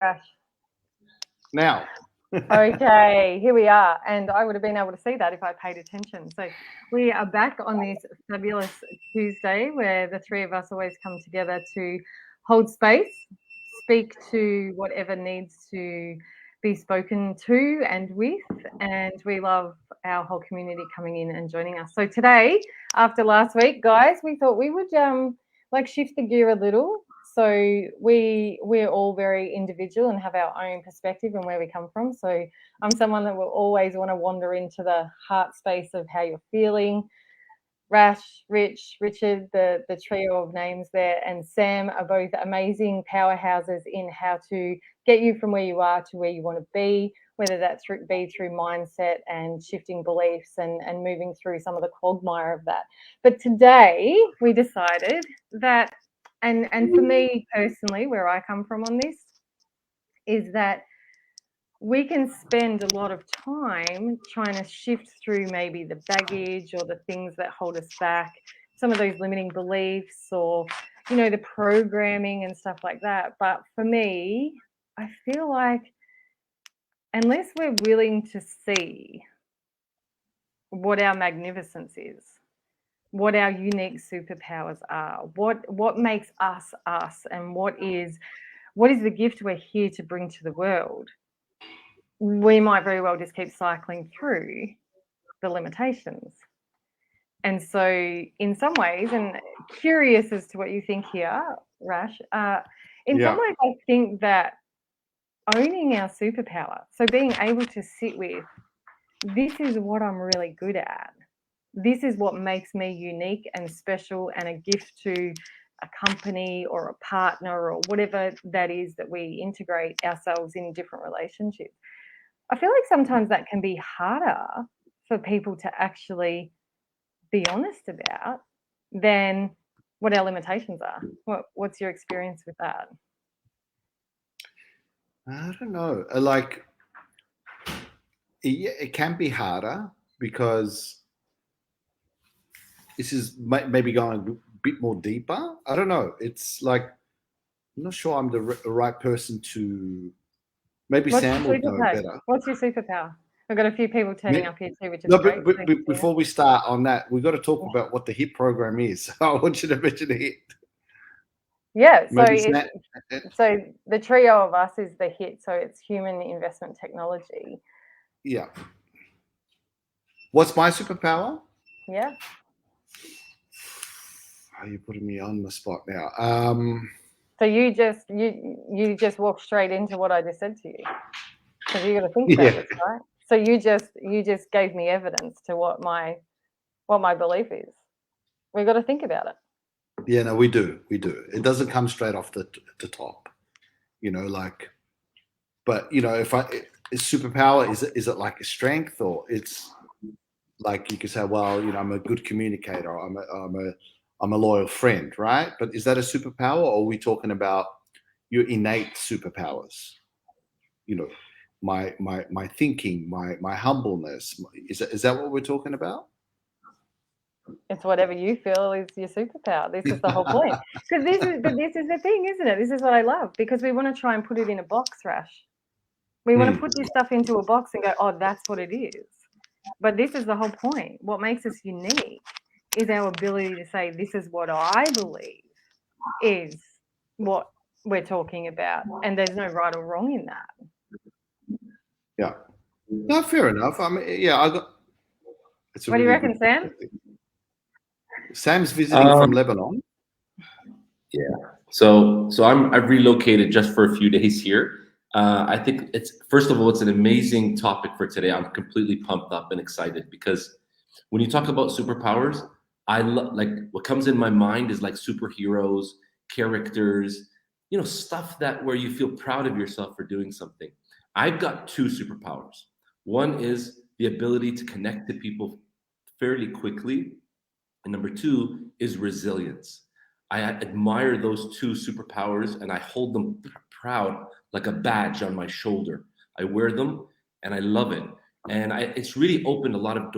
Gosh. Now. Okay, here we are. And I would have been able to see that if I paid attention. So we are back on this fabulous Tuesday where the three of us always come together to hold space, speak to whatever needs to be spoken to and with. And we love our whole community coming in and joining us. So today, after last week, guys, we thought we would like shift the gear a little. So we're all very individual and have our own perspective and where we come from. So I'm someone that will always want to wander into the heart space of how you're feeling. Rash, Rich, Richard, the trio of names there, and Sam are both amazing powerhouses in how to get you from where you are to where you want to be, whether that's through mindset and shifting beliefs and moving through some of the quagmire of that. But today we decided that, and for me personally, where I come from on this, is that we can spend a lot of time trying to shift through maybe the baggage or the things that hold us back, some of those limiting beliefs or, the programming and stuff like that. But for me, I feel like unless we're willing to see what our magnificence is, what our unique superpowers are, what makes us us, and what is the gift we're here to bring to the world, we might very well just keep cycling through the limitations. And so, in some ways, and curious as to what you think here, Rash, in some Yeah. ways, I think that owning our superpower, so being able to sit with, this is what I'm really good at. This is what makes me unique and special and a gift to a company or a partner or whatever that is that we integrate ourselves in different relationships. I feel like sometimes that can be harder for people to actually be honest about than what our limitations are. What's your experience with that? I don't know. Like, it can be harder because this is maybe going a bit more deeper. I don't know. It's like I'm not sure I'm the right person to. Maybe What's your Sam would know superpower? better. What's your superpower? We've got a few people turning Me- up here too, which is No, great. but Thanks, Tina. before we start on that, we've got to talk about what the HIT program is. I want you to mention the HIT. Yeah, so Maybe Sam. so the trio of us is the HIT, so it's human investment technology. Yeah. What's my superpower? Yeah. Are you putting me on the spot now? So you just walked straight into what I just said to you because you got to think about Yeah. this, right? So you just gave me evidence to what my belief is. We got to think about it. Yeah, no, we do. We do. It doesn't come straight off the top, like, but if is superpower, is it like a strength, or it's like you could say, well, I'm a good communicator, or I'm a loyal friend, right? But is that a superpower, or are we talking about your innate superpowers? You know, my thinking, my humbleness. Is that what we're talking about? It's whatever you feel is your superpower. This is the whole point. Because this is the thing, isn't it? This is what I love because we want to try and put it in a box, Rash. We want to Hmm. put this stuff into a box and go, oh, that's what it is. But this is the whole point. What makes us unique is our ability to say, this is what I believe is what we're talking about. And there's no right or wrong in that. Yeah. No, fair enough. I mean, yeah, I got. It's a What do you really reckon, good Sam? perspective. Sam's visiting from Um, Lebanon. yeah. So I've relocated just for a few days here. I think it's first of all, it's an amazing topic for today. I'm completely pumped up and excited because when you talk about superpowers, like what comes in my mind is like superheroes, characters, stuff that where you feel proud of yourself for doing something. I've got two superpowers. One is the ability to connect to people fairly quickly, and number two is resilience. I admire those two superpowers and I hold them proud like a badge on my shoulder. I wear them and I love it. And it's really opened a lot of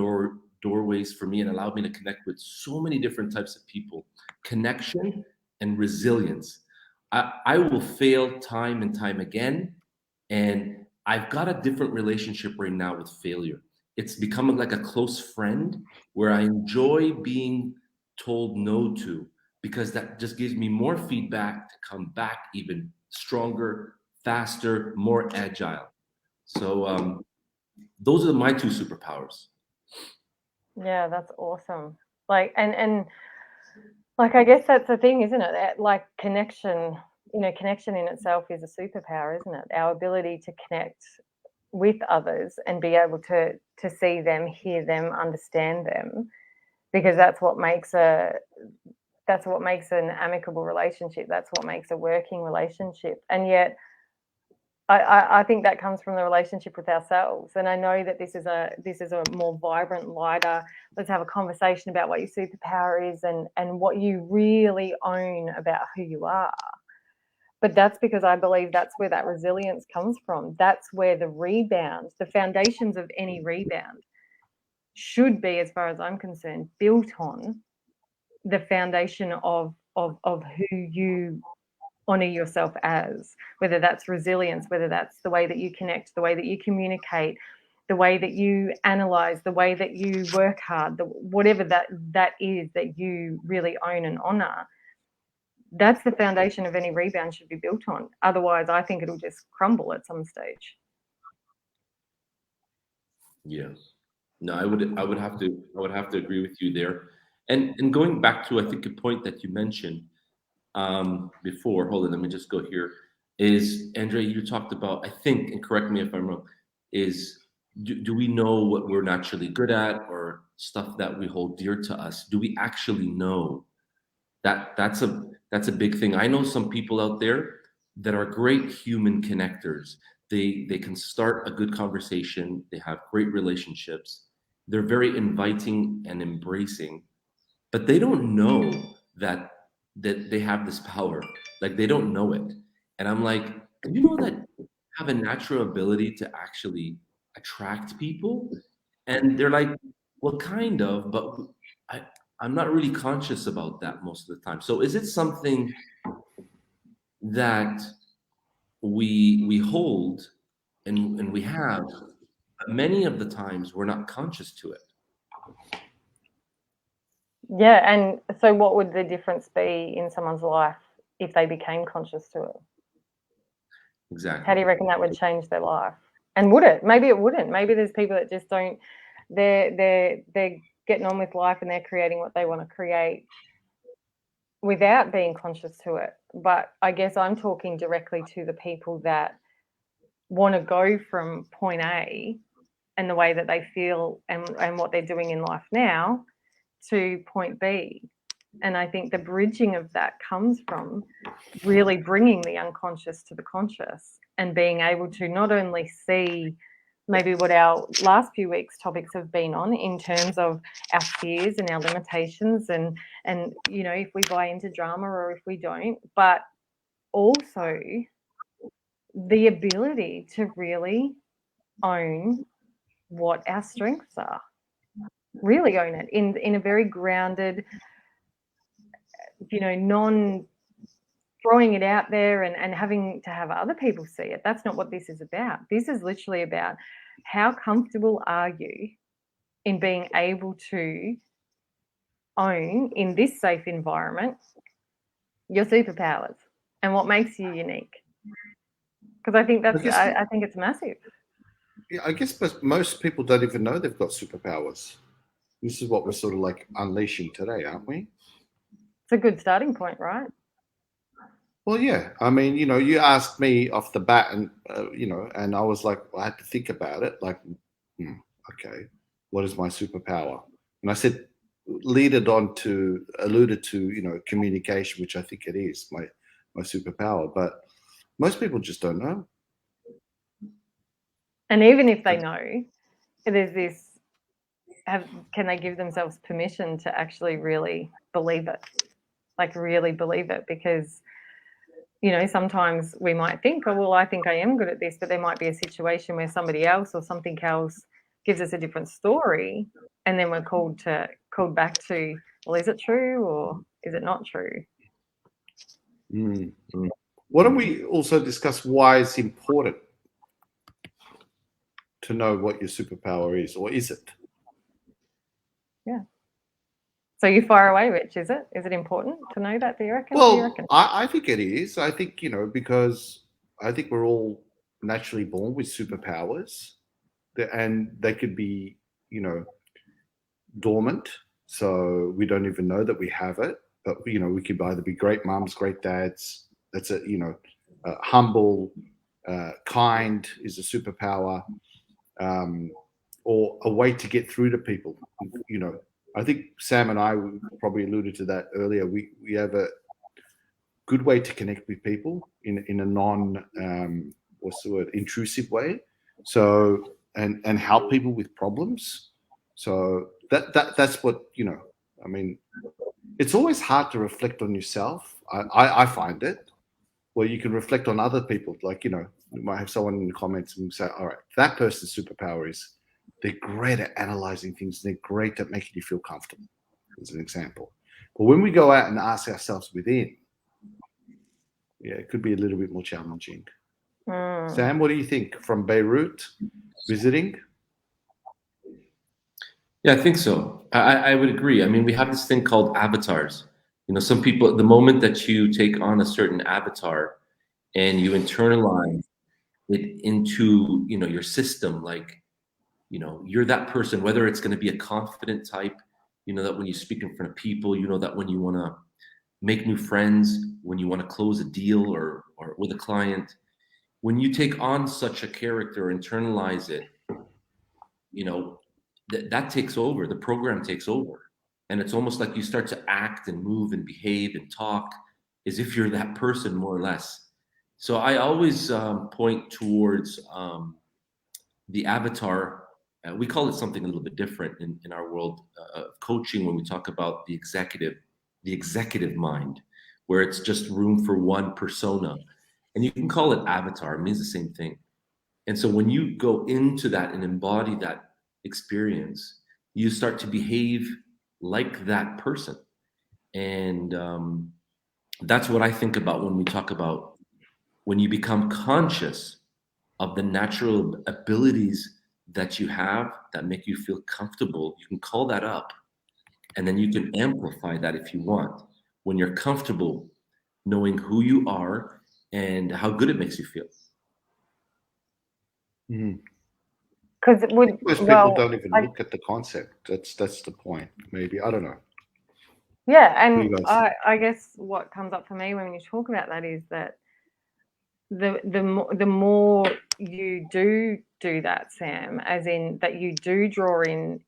doorways for me and allowed me to connect with so many different types of people. Connection and resilience. I will fail time and time again. And I've got a different relationship right now with failure. It's become like a close friend where I enjoy being told no to, because that just gives me more feedback to come back even stronger, faster, more agile. So those are my two superpowers. Yeah, that's awesome. Like, and like, I guess that's the thing, isn't it? Like, connection, connection in itself is a superpower, isn't it? Our ability to connect with others and be able to see them, hear them, understand them, because that's what makes an amicable relationship. That's what makes a working relationship. And yet, I think that comes from the relationship with ourselves. And I know that this is a more vibrant, lighter, let's have a conversation about what your superpower is and what you really own about who you are. But that's because I believe that's where that resilience comes from. That's where the foundations of any rebound should be, as far as I'm concerned, built on the foundation of who you honor yourself as, whether that's resilience, whether that's the way that you connect, the way that you communicate, the way that you analyze, the way that you work hard, whatever that is that you really own and honor. That's the foundation of any rebound should be built on. Otherwise, I think it'll just crumble at some stage. Yeah. No, I would have to agree with you there. And going back to, I think, a point that you mentioned before, hold on, let me just go here, is Andrea, you talked about, I think, and correct me if I'm wrong, is do we know what we're naturally good at, or stuff that we hold dear to us? Do we actually know? That's a big thing. I know some people out there that are great human connectors. They can start a good conversation. They have great relationships. They're very inviting and embracing, but they don't know that they have this power. Like, they don't know it. And I'm like, do you know that you have a natural ability to actually attract people? And they're like, well, kind of, but I, I'm not really conscious about that most of the time. So is it something that we hold and we have, but many of the times we're not conscious to it? Yeah, and so what would the difference be in someone's life if they became conscious to it? Exactly. How do you reckon that would change their life? And would it? Maybe it wouldn't. Maybe there's people that just don't. They're getting on with life and they're creating what they want to create without being conscious to it. But I guess I'm talking directly to the people that want to go from point A and the way that they feel and what they're doing in life now to point B. And I think the bridging of that comes from really bringing the unconscious to the conscious and being able to not only see maybe what our last few weeks topics have been on in terms of our fears and our limitations and if we buy into drama or if we don't, but also the ability to really own what our strengths are, really own it in a very grounded, non throwing it out there and having to have other people see it. That's not what this is about. This is literally about how comfortable are you in being able to own in this safe environment your superpowers and what makes you unique. Because I think I think it's massive. Yeah, I guess most people don't even know they've got superpowers. This is what we're sort of like unleashing today, aren't we? It's a good starting point, right? Well, yeah. I mean, you asked me off the bat, and and I was like, I had to think about it. Like, okay, what is my superpower? And I said, alluded to, communication, which I think it is my superpower. But most people just don't know. And even if they know, there's this. Can they give themselves permission to actually really believe it? Like, really believe it? Because sometimes we might think, oh, well, I think I am good at this, but there might be a situation where somebody else or something else gives us a different story, and then we're called back to, well, is it true or is it not true? Why don't we also discuss why it's important to know what your superpower is, or is it? Yeah. So you fire away, Rich, is it? Is it important to know that, do you reckon? Well, What do you reckon? I think it is. I think, because I think we're all naturally born with superpowers, and they could be, dormant. So we don't even know that we have it. But, we could either be great mums, great dads. That's humble, kind is a superpower, or a way to get through to people. I think Sam and I probably alluded to that earlier. We have a good way to connect with people in a non what's the word, intrusive way. So and help people with problems. So that's what I mean. It's always hard to reflect on yourself. I find it, where you can reflect on other people. Like you might have someone in the comments and say, "All right, that person's superpower is they're great at analyzing things. They're great at making you feel comfortable." As an example. But when we go out and ask ourselves within, yeah, it could be a little bit more challenging. Sam, what do you think from Beirut visiting? Yeah, I think so. I would agree. I mean, we have this thing called avatars. Some people, the moment that you take on a certain avatar and you internalize it into, your system, like, you're that person, whether it's going to be a confident type, that when you speak in front of people, that when you want to make new friends, when you want to close a deal or with a client, when you take on such a character, internalize it, that takes over. The program takes over, and it's almost like you start to act and move and behave and talk as if you're that person, more or less. So I always point towards the avatar. We call it something a little bit different in our world of coaching when we talk about the executive mind, where it's just room for one persona. And you can call it avatar, it means the same thing. And so when you go into that and embody that experience, you start to behave like that person. And that's what I think about when we talk about when you become conscious of the natural abilities that you have that make you feel comfortable. You can call that up, and then you can amplify that if you want. When you're comfortable knowing who you are and how good it makes you feel. Because it would. Most people Well, don't even look at the concept. That's the point. Maybe, I don't know. yeah, What do you and guys think? I guess what comes up for me when you talk about that is that the more you do that, Sam, as in that you do draw in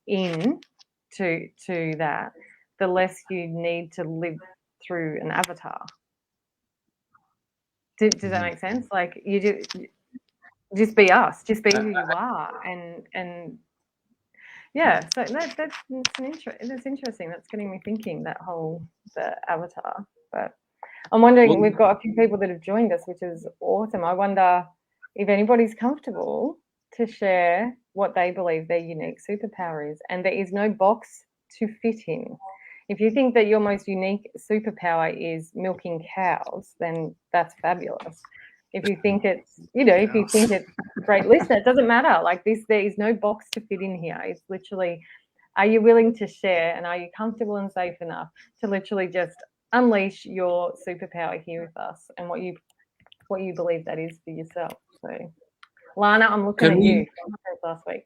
to that, the less you need to live through an avatar. Does that make sense? Like you just be us, just be who you are, and yeah. So that's interesting. That's getting me thinking, that whole the avatar. But I'm wondering, we've got a few people that have joined us, which is awesome. I wonder if anybody's comfortable to share what they believe their unique superpower is. And there is no box to fit in. If you think that your most unique superpower is milking cows, then that's fabulous. If you think it's, if you think it's great listener, it doesn't matter. Like this, there is no box to fit in here. It's literally, are you willing to share, and are you comfortable and safe enough to literally just unleash your superpower here with us, and what you believe that is for yourself. So, Lana, I'm looking at you last week.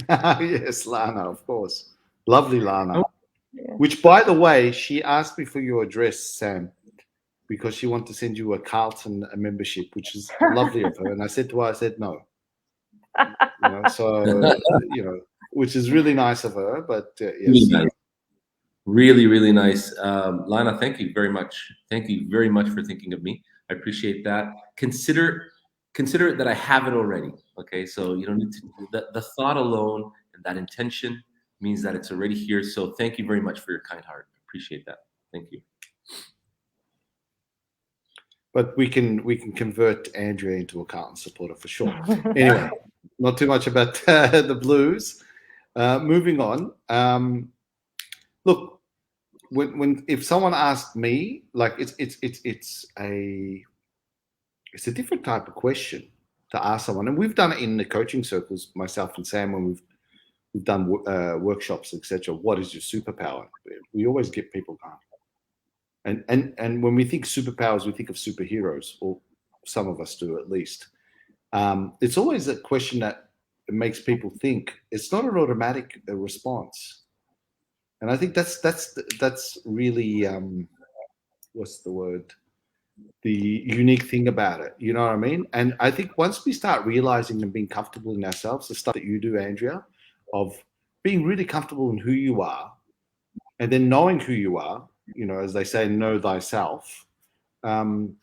Yes, Lana, of course. Lovely Lana. Yeah. Which, by the way, she asked me for your address, Sam, because she wanted to send you a Carlton membership, which is lovely of her. And I said to her, I said no. Which is really nice of her. But yes. Really nice. Really, really nice. Lana, thank you very much. Thank you very much for thinking of me. I appreciate that. Consider it that I have it already. Okay, so you don't need to. The thought alone and that intention means that it's already here. So thank you very much for your kind heart. Appreciate that. Thank you. But we can convert Andrea into a Carlton supporter for sure. Anyway, not too much about the Blues. Moving on. Look, when if someone asked me, like it's a it's a different type of question to ask someone. And we've done it in the coaching circles, myself and Sam, when we've done workshops, etc. What is your superpower? We always get people going. And when we think superpowers, we think of superheroes, or some of us do at least. It's always a question that makes people think. It's not an automatic response, and I think that's really what's the word? The unique thing about it. You know what I mean? And I think once we start realizing and being comfortable in ourselves, the stuff that you do, Andrea, of being really comfortable in who you are, and then knowing who you are, you know, as they say, know thyself. Um,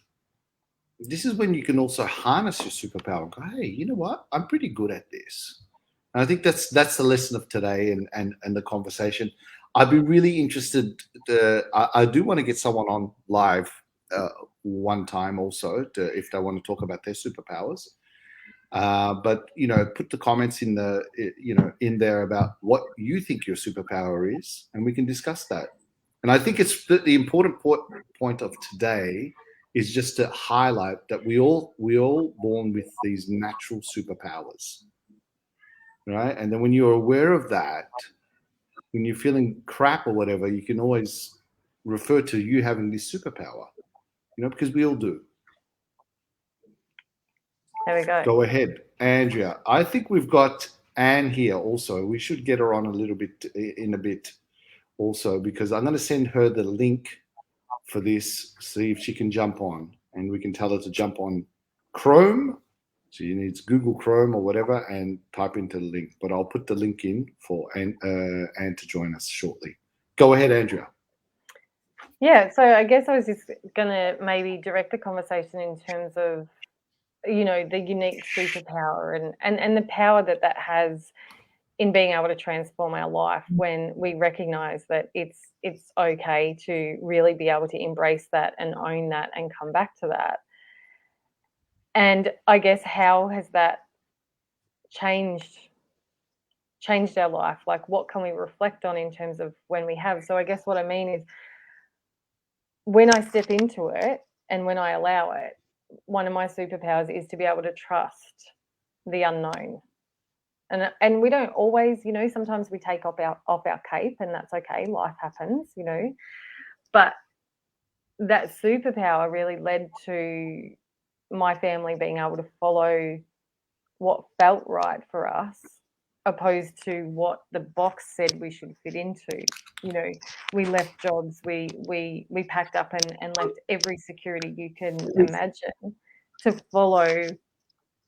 this is when you can also harness your superpower and go, hey, you know what? I'm pretty good at this. And I think that's the lesson of today and the conversation. I'd be really interested. I do want to get someone on live one time also if they want to talk about their superpowers. But you know, put the comments in the in there about what you think your superpower is, and we can discuss that. And I think it's the important point of today is just to highlight that we all born with these natural superpowers, right? And then when you're aware of that, when you're feeling crap or whatever, you can always refer to you having this superpower, you know, because we all do. There we go. Go ahead, Andrea. I think we've got Anne here also. We should get her on a little bit in a bit also, because I'm going to send her the link for this, see if she can jump on, and we can tell her to jump on Chrome. She needs Google Chrome or whatever and type into the link. But I'll put the link in for Anne to join us shortly. Go ahead, Andrea. Yeah, so I guess I was just going to maybe direct the conversation in terms of, you know, the unique superpower and the power that has in being able to transform our life when we recognize that it's okay to really be able to embrace that and own that and come back to that. And I guess how has that changed our life? Like, what can we reflect on in terms of when we have? So I guess what I mean is, when I step into it and when I allow it, one of my superpowers is to be able to trust the unknown. And we don't always, you know, sometimes we take off our cape, and that's okay. Life happens, you know. But that superpower really led to my family being able to follow what felt right for us, opposed to what the box said we should fit into. You know, we left jobs, we packed up and left every security you can imagine to follow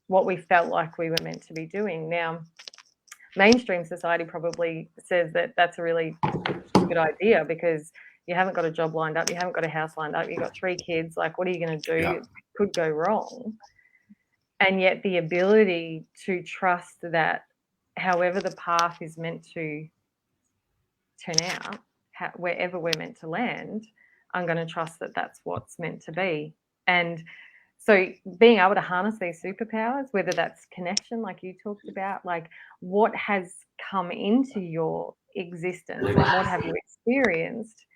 what we felt like we were meant to be doing. Now, mainstream society probably says that that's a really good idea, because you haven't got a job lined up, you haven't got a house lined up, you've got 3 kids, like, what are you going to do? Yeah. It could go wrong. And yet the ability to trust that however the path is meant to turn out, wherever we're meant to land, I'm going to trust that that's what's meant to be. And so being able to harness these superpowers, whether that's connection, like you talked about, like what has come into your existence and what have you experienced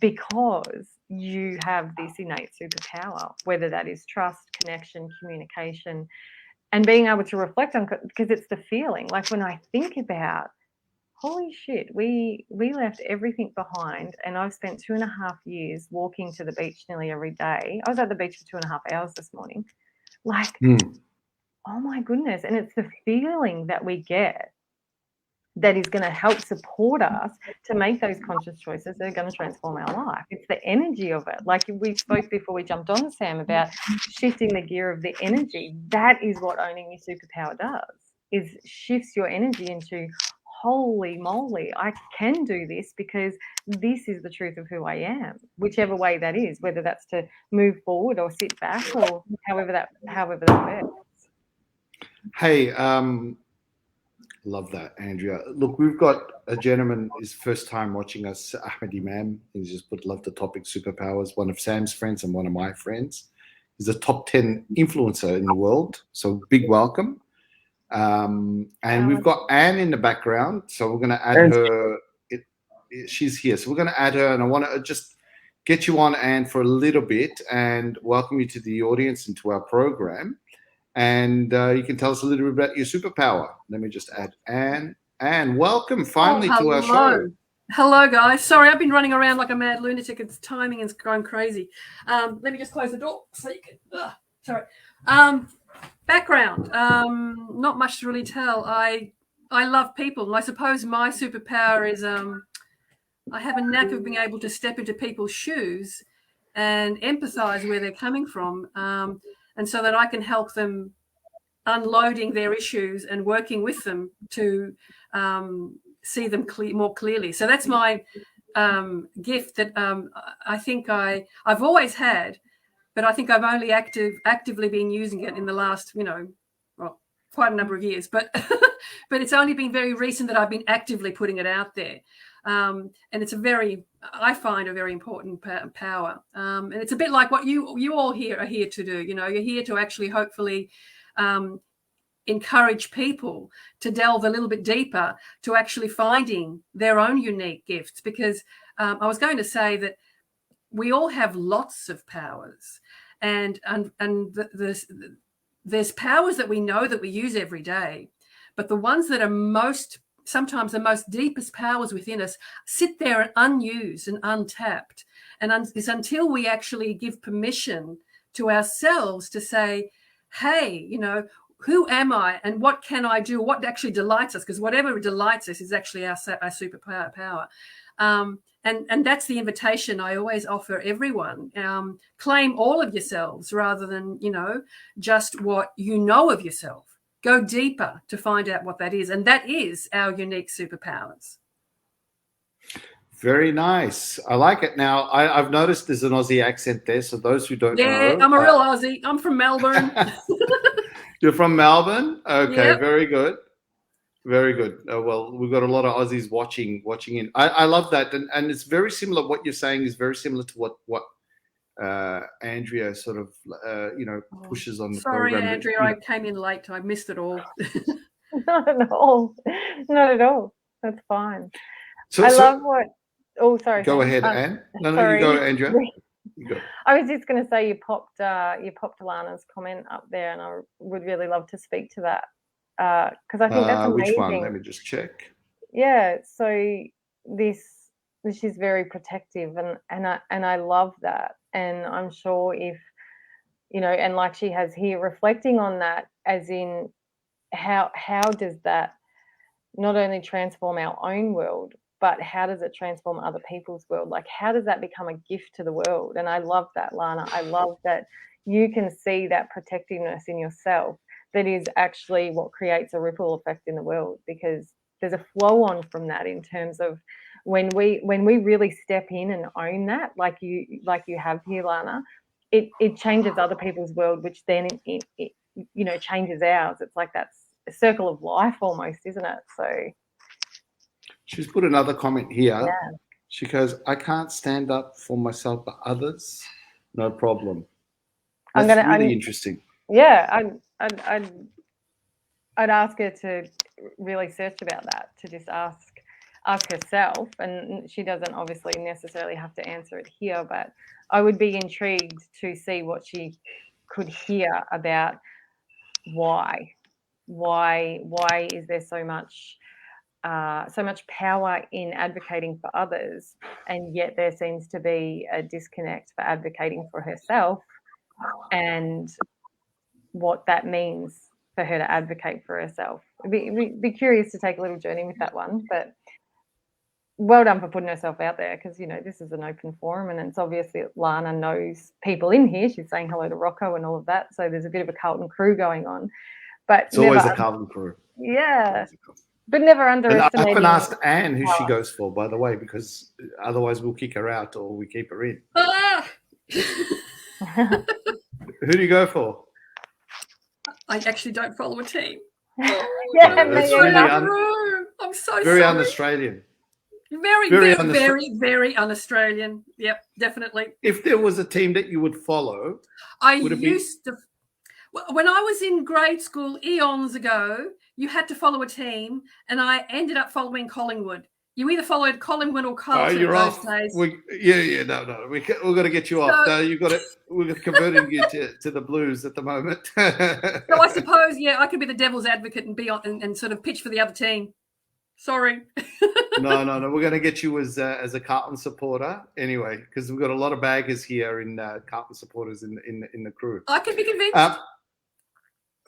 because you have this innate superpower, whether that is trust, connection, communication, and being able to reflect on, because it's the feeling. Like, when I think about, holy shit, we left everything behind, and I've spent 2.5 years walking to the beach nearly every day. I was at the beach for 2.5 hours this morning. Like, oh my goodness. And it's the feeling that we get that is going to help support us to make those conscious choices that are going to transform our life. It's the energy of it. Like we spoke before we jumped on, Sam, about shifting the gear of the energy. That is what owning your superpower does, is shifts your energy into, holy moly, I can do this because this is the truth of who I am, whichever way that is, whether that's to move forward or sit back or however that works. Hey, love that, Andrea. Look, we've got a gentleman, his first time watching us, Ahmed Imam. He's just put, love the topic superpowers, one of Sam's friends and one of my friends. He's a top 10 influencer in the world. So big welcome. And we've got Anne in the background. So we're going to add her. She's here. So we're going to add her. And I want to just get you on, Anne, for a little bit and welcome you to the audience and to our program. And you can tell us a little bit about your superpower. Let me just add Anne. Anne, welcome finally to our show. Hello, guys. Sorry, I've been running around like a mad lunatic. It's timing is going crazy. Let me just close the door so you can. Sorry. Background. Not much to really tell. I love people, and I suppose my superpower is I have a knack of being able to step into people's shoes and empathize where they're coming from, and so that I can help them unloading their issues and working with them to see them more clearly. So that's my gift that I think I've always had, but I think I've only actively been using it in the last, quite a number of years. But but it's only been very recent that I've been actively putting it out there. And it's I find a very important power. And it's a bit like what you all here are here to do. You're here to actually hopefully encourage people to delve a little bit deeper to actually finding their own unique gifts. Because I was going to say that we all have lots of powers, and there's powers that we know that we use every day, but the ones that are sometimes the most deepest powers within us sit there unused and untapped. And it's until we actually give permission to ourselves to say, hey, who am I and what can I do? What actually delights us? Because whatever delights us is actually our superpower. And that's the invitation I always offer everyone. Claim all of yourselves rather than, just what you know of yourself. Go deeper to find out what that is. And that is our unique superpowers. Very nice. I like it. Now, I've noticed there's an Aussie accent there. So those who don't know. Yeah, I'm a real Aussie. I'm from Melbourne. You're from Melbourne? Okay, yep. Very good. Very good. Well, we've got a lot of Aussies watching in. I love that. And it's very similar. What you're saying is very similar to what Andrea sort of, pushes on the program. Sorry, Andrea, I came in late. I missed it all. Not at all. Not at all. That's fine. I love what... Oh, sorry. Go ahead, Anne. No, sorry. You go, Andrea. You go. I was just going to say you popped Lana's comment up there, and I would really love to speak to that because I think that's amazing. Which one? Let me just check. Yeah. So she's very protective, and I love that, and I'm sure if and like she has here reflecting on that, as in how does that not only transform our own world, but how does it transform other people's world? Like, how does that become a gift to the world? And I love that, Lana. I love that you can see that protectiveness in yourself that is actually what creates a ripple effect in the world, because there's a flow on from that in terms of when we really step in and own that, like you have here, Lana, it changes other people's world, which then it changes ours. It's like that's a circle of life almost, isn't it? So she's put another comment here. Yeah. She goes, I can't stand up for myself, but others, no problem. That's really interesting. Yeah, I'd ask her to really search about that, to just ask herself. And she doesn't obviously necessarily have to answer it here, but I would be intrigued to see what she could hear about why is there so much power in advocating for others, and yet there seems to be a disconnect for advocating for herself, and what that means for her to advocate for herself. Be curious to take a little journey with that one, but well done for putting herself out there, because this is an open forum, and it's obviously Lana knows people in here. She's saying hello to Rocco and all of that, so there's a bit of a Carlton crew going on. But it's always a Carlton crew. Yeah. But never underestimating. I haven't asked Anne who she goes for, by the way, because otherwise we'll kick her out or we keep her in. Who do you go for? I actually don't follow a team. That's really I'm so very sorry. Un-Australian. Very un-Australian. Yep, definitely. If there was a team that you would follow, when I was in grade school eons ago, you had to follow a team, and I ended up following Collingwood. You either followed Collingwood or Carlton you're those off. days. No. We're going to get you off. No, we're converting you to the Blues at the moment. So I suppose, yeah, I could be the devil's advocate and be on and sort of pitch for the other team. Sorry. No. We're going to get you as a Carlton supporter anyway, because we've got a lot of baggers here in Carlton supporters in the crew. I can be convinced.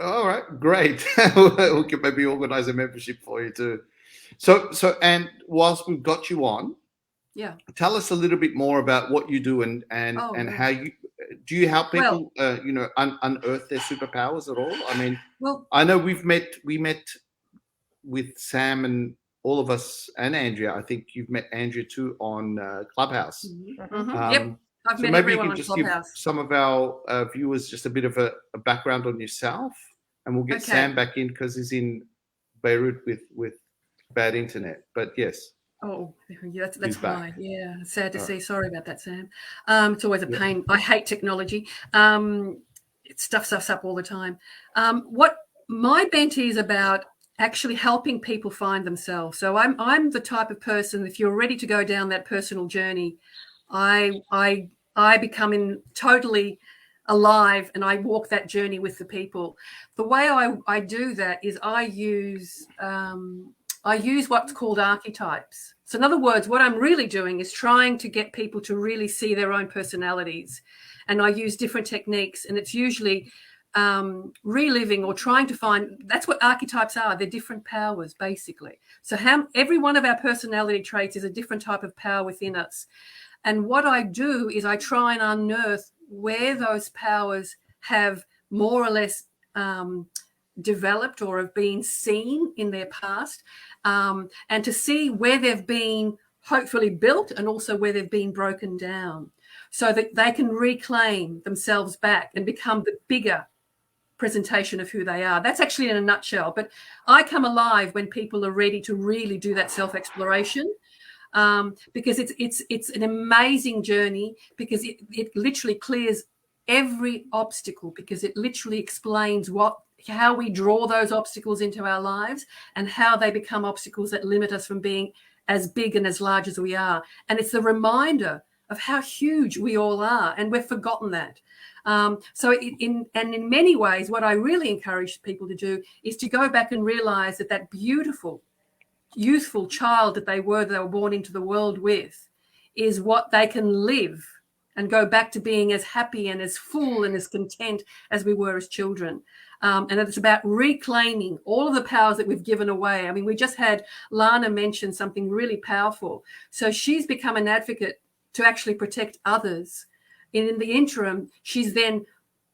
All right, great. We can maybe organise a membership for you too. So, and whilst we've got you on, yeah, tell us a little bit more about what you do and how you do. You help people, unearth their superpowers at all? I mean, I know we met with Sam and all of us and Andrea. I think you've met Andrea too on Clubhouse. Mm-hmm. Yep, I've so met maybe everyone you can on just Clubhouse. give some of our viewers just a bit of a background on yourself, and we'll get Sam back in because he's in Beirut with bad internet. But yes. Oh, yeah, that's fine. Yeah, sad to see. Sorry about that, Sam. It's always a pain. I hate technology. It stuffs us up all the time. What my bent is about actually helping people find themselves. So I'm the type of person, if you're ready to go down that personal journey, I become totally alive and I walk that journey with the people. The way I do that is I use what's called archetypes. So in other words, what I'm really doing is trying to get people to really see their own personalities. And I use different techniques, and it's usually reliving or trying to find, that's what archetypes are. They're different powers, basically. So every one of our personality traits is a different type of power within us. And what I do is I try and unearth where those powers have more or less developed or have been seen in their past, and to see where they've been hopefully built and also where they've been broken down, so that they can reclaim themselves back and become the bigger presentation of who they are. That's actually in a nutshell. But I come alive when people are ready to really do that self-exploration, because it's an amazing journey, because it literally clears every obstacle, because it literally explains how we draw those obstacles into our lives and how they become obstacles that limit us from being as big and as large as we are. And it's a reminder of how huge we all are, and we've forgotten that. So in many ways, what I really encourage people to do is to go back and realize that beautiful, youthful child that they were born into the world with is what they can live and go back to being as happy and as full and as content as we were as children. And it's about reclaiming all of the powers that we've given away. I mean, we just had Lana mention something really powerful. So she's become an advocate to actually protect others. In the interim, she's then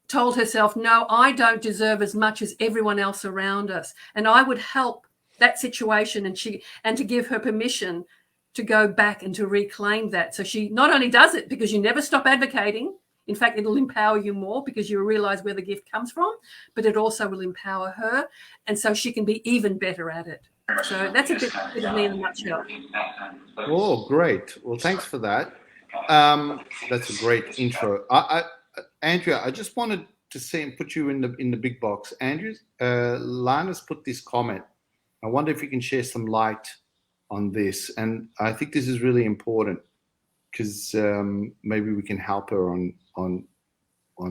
told herself, no, I don't deserve as much as everyone else around us. And I would help that situation, and to give her permission to go back and to reclaim that. So she not only does it because you never stop advocating, in fact, it'll empower you more because you realize where the gift comes from, but it also will empower her. And so she can be even better at it. So that's a bit of me in a nutshell. Oh, great. Well, thanks for that. That's a great intro. Andrea, I just wanted to say and put you in the big box. Andrea, Lana's put this comment. I wonder if you can share some light on this. And I think this is really important because maybe we can help her on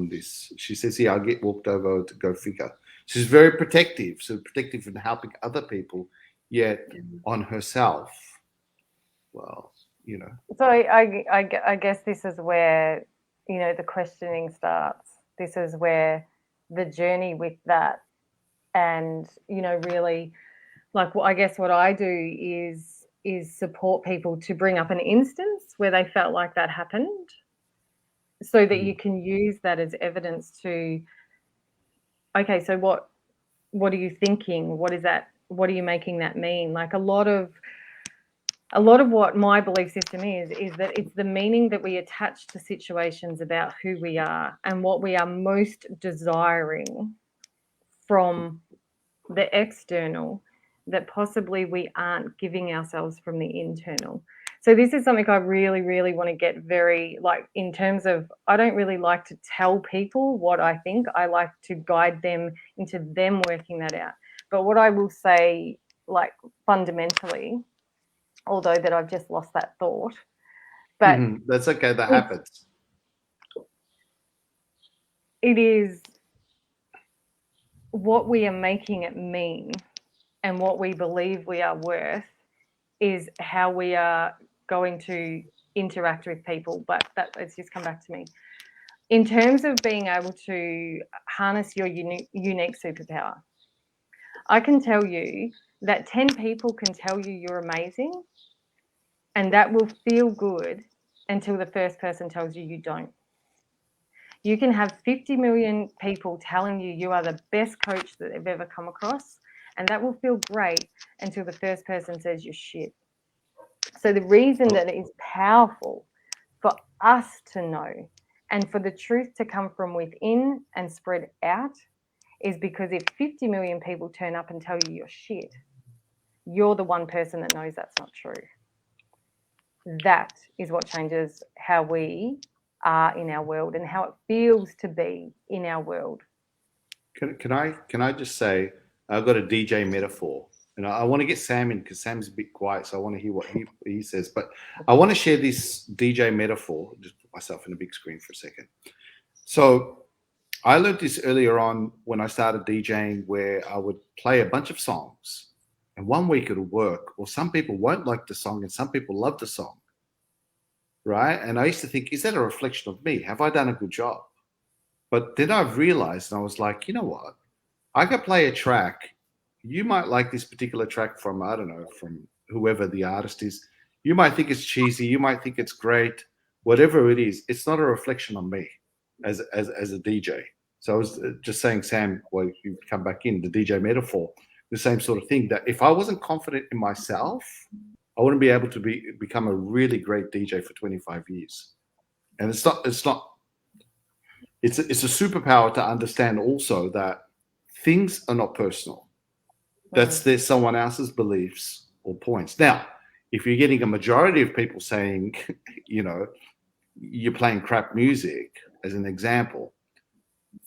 this. She says, "Yeah, I'll get walked over to go figure." She's very protective, in helping other people, yet on herself, well, you know. So I guess this is where, you know, the questioning starts. This is where the journey with that, and, you know, really, like, I guess what I do is support people to bring up an instance where they felt like that happened, so that you can use that as evidence to, okay, so what are you thinking? What is that? What are you making that mean? Like, a lot of what my belief system is that it's the meaning that we attach to situations about who we are and what we are most desiring from the external that possibly we aren't giving ourselves from the internal. So this is something I really, really want to get very, like, in terms of, I don't really like to tell people what I think. I like to guide them into them working that out. But what I will say, like, fundamentally, although that I've just lost that thought. But that's okay. That happens. It is what we are making it mean and what we believe we are worth is how we are going to interact with people. But let's just come back to me. In terms of being able to harness your unique superpower, I can tell you that 10 people can tell you you're amazing, and that will feel good until the first person tells you you don't. You can have 50 million people telling you you are the best coach that they've ever come across, and that will feel great until the first person says you're shit. So the reason that it is powerful for us to know and for the truth to come from within and spread out is because if 50 million people turn up and tell you you're shit, you're the one person that knows that's not true. That is what changes how we are in our world and how it feels to be in our world. Can I just say I've got a DJ metaphor, and I want to get Sam in because Sam's a bit quiet, so I want to hear what he says. But I want to share this DJ metaphor. Just put myself in a big screen for a second. So I learned this earlier on when I started DJing, where I would play a bunch of songs, and one week it'll work, or some people won't like the song, and some people love the song, right? And I used to think, is that a reflection of me? Have I done a good job? But then I've realized, and I was like, you know what? I could play a track. You might like this particular track from, I don't know, from whoever the artist is. You might think it's cheesy. You might think it's great. Whatever it is, it's not a reflection on me as a DJ. So I was just saying, Sam, well, you come back in, the DJ metaphor, the same sort of thing, that if I wasn't confident in myself, I wouldn't be able to become a really great DJ for 25 years. And it's a superpower to understand also that things are not personal. There's someone else's beliefs or points. Now, if you're getting a majority of people saying, you know, you're playing crap music, as an example,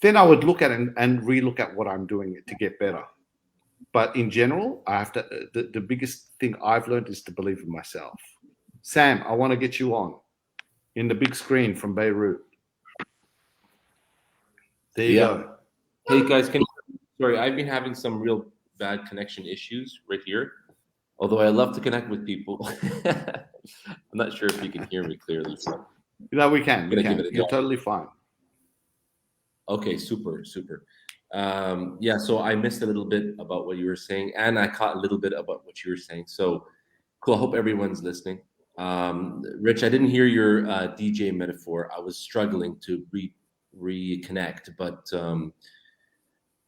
then I would look at it and relook at what I'm doing to get better. But in general, I have to. The biggest thing I've learned is to believe in myself. Sam, I want to get you on in the big screen from Beirut. There you go. Hey guys, sorry, I've been having some real bad connection issues right here. Although I love to connect with people. I'm not sure if you can hear me clearly. So no, we can. You're go. totally fine. Okay, super. Yeah, so I missed a little bit about what you were saying, and I caught a little bit about what you were saying. So cool. I hope everyone's listening. Rich, I didn't hear your DJ metaphor. I was struggling to reconnect, but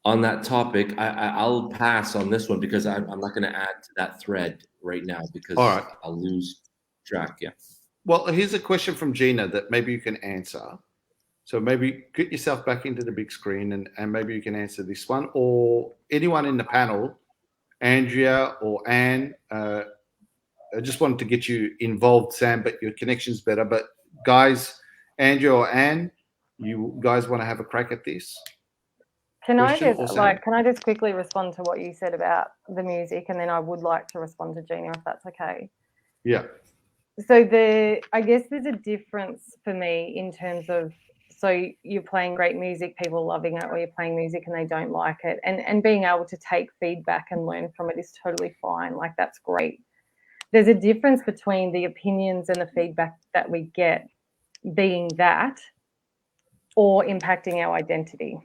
on that topic, I'll pass on this one because I'm not going to add to that thread right now because I'll lose track. Yeah. Well, here's a question from Gina that maybe you can answer. So maybe get yourself back into the big screen and maybe you can answer this one, or anyone in the panel, Andrea or Anne. I just wanted to get you involved, Sam, but your connection's better. But guys, Andrea or Anne, you guys want to have a crack at this? Can I just quickly respond to what you said about the music, and then I would like to respond to Gina if that's okay. Yeah. So I guess there's a difference for me in terms of, so you're playing great music, people loving it, or you're playing music and they don't like it, and being able to take feedback and learn from it is totally fine. Like, that's great. There's a difference between the opinions and the feedback that we get being that or impacting our identity.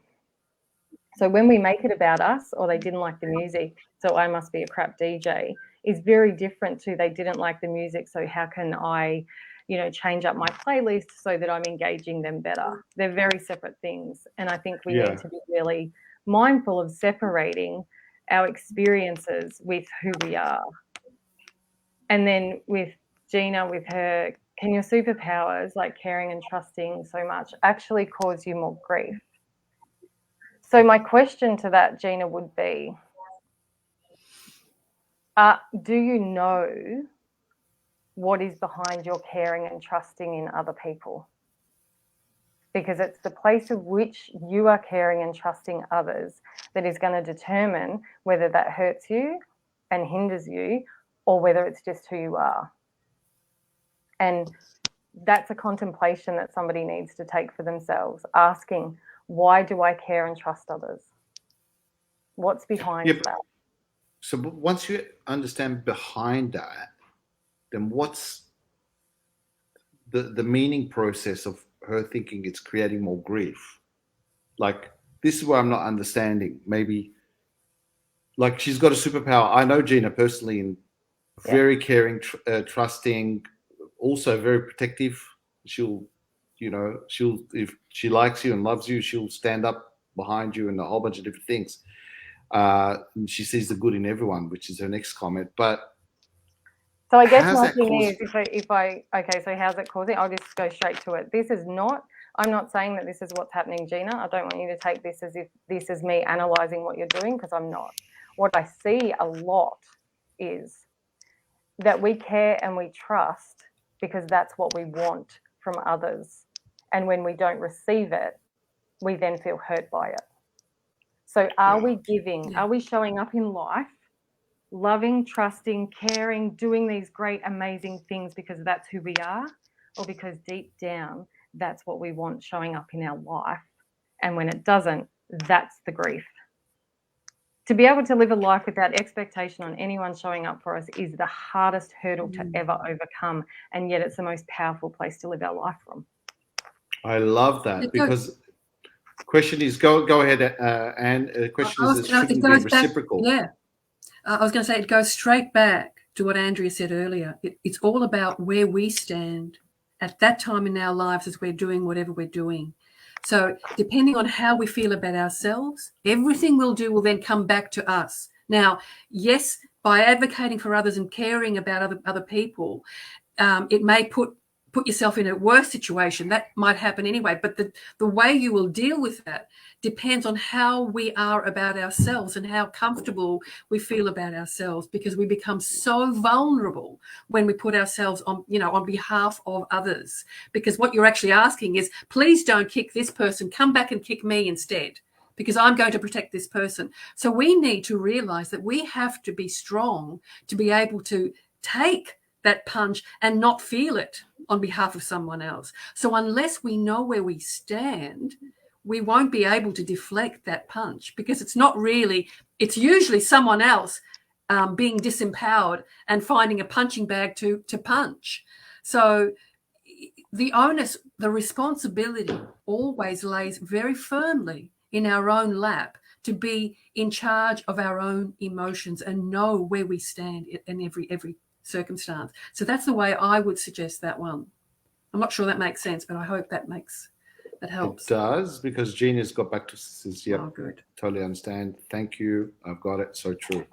So when we make it about us, or they didn't like the music, so I must be a crap DJ, is very different to they didn't like the music, so how can I, change up my playlist so that I'm engaging them better? They're very separate things. And I think we need to be really mindful of separating our experiences with who we are. And then with Gina, with her, can your superpowers, like caring and trusting so much, actually cause you more grief? So my question to that, Gina, would be, do you know what is behind your caring and trusting in other people? Because it's the place of which you are caring and trusting others that is going to determine whether that hurts you and hinders you, or whether it's just who you are. And that's a contemplation that somebody needs to take for themselves, asking, why do I care and trust others? What's behind that? So once you understand behind that, then what's the meaning process of her thinking it's creating more grief? Like, this is where I'm not understanding. Maybe, like, she's got a superpower. I know Gina personally, and very caring, trusting, also very protective. She'll, if she likes you and loves you, she'll stand up behind you and a whole bunch of different things. She sees the good in everyone, which is her next comment. But so I guess my thing is, so how's it causing? I'll just go straight to it. I'm not saying that this is what's happening, Gina. I don't want you to take this as if this is me analysing what you're doing, because I'm not. What I see a lot is that we care and we trust because that's what we want from others. And when we don't receive it, we then feel hurt by it. So are we giving, are we showing up in life, loving, trusting, caring, doing these great, amazing things because that's who we are, or because deep down, that's what we want showing up in our life? And when it doesn't, that's the grief. To be able to live a life without expectation on anyone showing up for us is the hardest hurdle to ever overcome. And yet it's the most powerful place to live our life from. I love that, because question is, go ahead, and the question is, it shouldn't be reciprocal. I was going to say, it goes straight back to what Andrea said earlier. It's all about where we stand at that time in our lives as we're doing whatever we're doing. So depending on how we feel about ourselves, everything we'll do will then come back to us. Now, yes, by advocating for others and caring about other people, it may put yourself in a worse situation. That might happen anyway. But the way you will deal with that depends on how we are about ourselves and how comfortable we feel about ourselves, because we become so vulnerable when we put ourselves on, on behalf of others. Because what you're actually asking is, please don't kick this person, come back and kick me instead, because I'm going to protect this person. So we need to realize that we have to be strong to be able to take that punch and not feel it on behalf of someone else. So unless we know where we stand, we won't be able to deflect that punch, because it's usually someone else being disempowered and finding a punching bag to punch. So the onus, the responsibility always lays very firmly in our own lap to be in charge of our own emotions and know where we stand in every circumstance. So that's the way I would suggest that one. I'm not sure that makes sense, but I hope that helps. It does, because Gina's got back to says, yep, good. Totally understand. Thank you. I've got it. So true.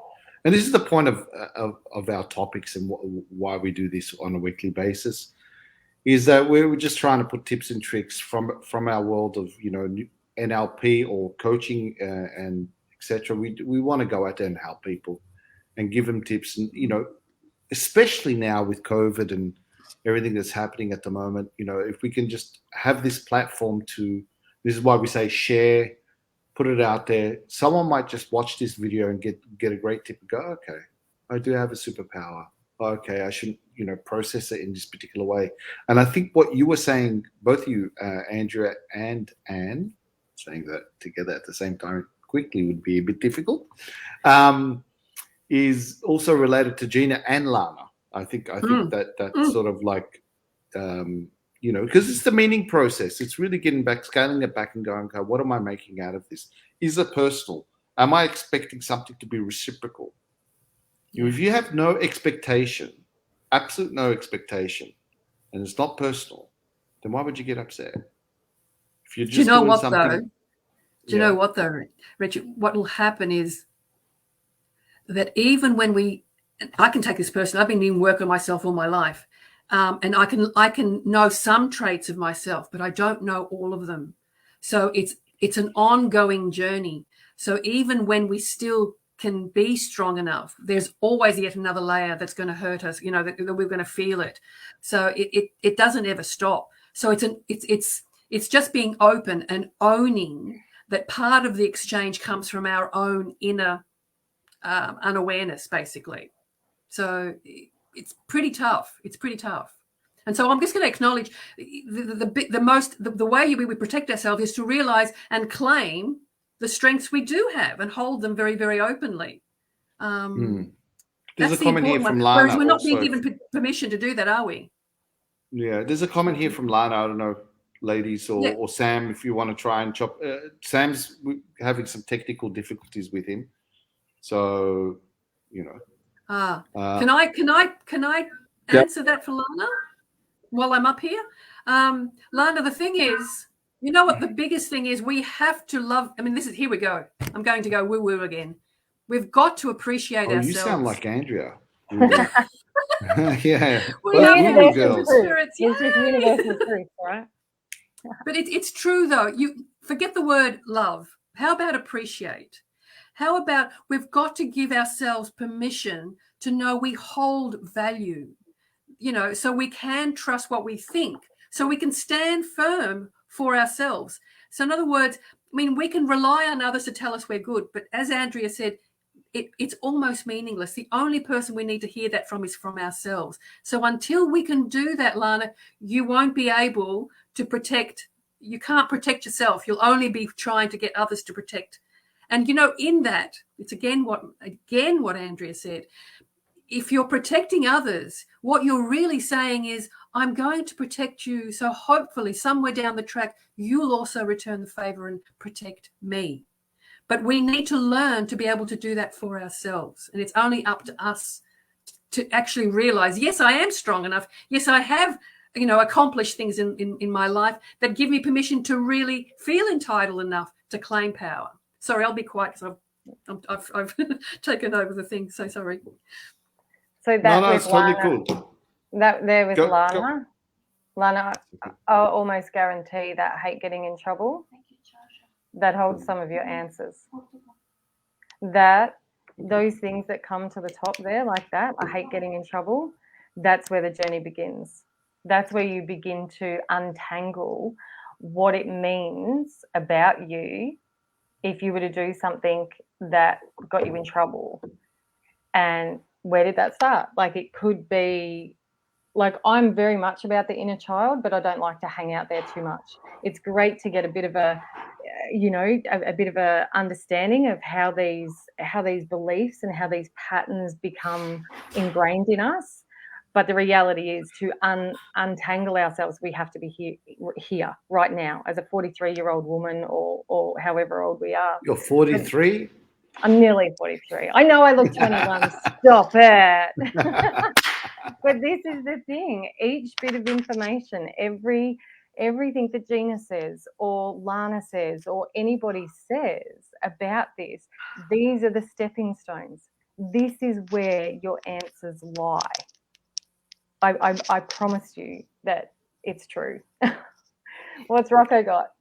And this is the point of our topics and why we do this on a weekly basis, is that we're just trying to put tips and tricks from our world of, NLP or coaching and etc. We want to go out there and help people and give them tips, and especially now with COVID and everything that's happening at the moment, if we can just have this platform this is why we say share, put it out there. Someone might just watch this video and get a great tip and go, okay, I do have a superpower. Okay, I shouldn't, process it in this particular way. And I think what you were saying, both of you, Andrea and Anne, saying that together at the same time quickly would be a bit difficult, is also related to Gina and Lana. I think that's sort of like, because it's the meaning process. It's really scaling it back and going, okay, what am I making out of this? Is it personal? Am I expecting something to be reciprocal? If you have no expectation, absolute no expectation, and it's not personal, then why would you get upset? If you're just Do you know what though, Richard? What will happen is that even when I can take this person, I've been doing work on myself all my life, and I can know some traits of myself, but I don't know all of them. So it's an ongoing journey. So even when we still can be strong enough, there's always yet another layer that's going to hurt us, that we're going to feel it. So it doesn't ever stop. So it's just being open and owning that part of the exchange comes from our own inner unawareness, basically. So it's pretty tough. It's pretty tough. And so I'm just going to acknowledge the way we protect ourselves is to realize and claim the strengths we do have and hold them very, very openly. There's That's a comment here from Lana. Whereas we're not also. being given permission to do that, are we? Yeah, there's a comment here from Lana. I don't know, ladies or Sam, if you want to try and chop. Sam's having some technical difficulties with him, so you know. Can I answer that for Lana while I'm up here? Lana, the thing is, you know what the biggest thing is? We have to love. I mean, here we go. I'm going to go woo woo again. We've got to appreciate ourselves. You sound like Andrea. Yeah. We are universal spirits. It's just universal truth, right? But it's true though. You forget the word love. How about appreciate? How about we've got to give ourselves permission to know we hold value, so we can trust what we think, so we can stand firm for ourselves. So in other words, I mean, we can rely on others to tell us we're good, but as Andrea said, it's almost meaningless. The only person we need to hear that from is from ourselves. So until we can do that, Lana, you won't be able to protect. You can't protect yourself. You'll only be trying to get others to protect. And, in that, it's again what Andrea said. If you're protecting others, what you're really saying is, I'm going to protect you. So hopefully somewhere down the track, you'll also return the favor and protect me. But we need to learn to be able to do that for ourselves. And it's only up to us to actually realize, yes, I am strong enough. Yes, I have, accomplished things in my life that give me permission to really feel entitled enough to claim power. Sorry, I'll be quiet because I've taken over the thing. So sorry. So that no, was it's totally Lana. cool. That there was Lana. Go. Lana, I'll almost guarantee that hate getting in trouble. That holds some of your answers. That those things that come to the top there like that, I hate getting in trouble, that's where the journey begins. That's where you begin to untangle what it means about you if you were to do something that got you in trouble. And where did that start? Like, it could be, like, I'm very much about the inner child, but I don't like to hang out there too much. It's great to get a bit of a bit of a understanding of how these beliefs and how these patterns become ingrained in us. But the reality is, to untangle ourselves, we have to be here right now, as a 43-year-old woman or however old we are. You're 43? I'm nearly 43. I know I look 21. Stop it. But this is the thing. Each bit of information, everything that Gina says or Lana says or anybody says about this, these are the stepping stones. This is where your answers lie. I promise you that it's true. What's Rocco got?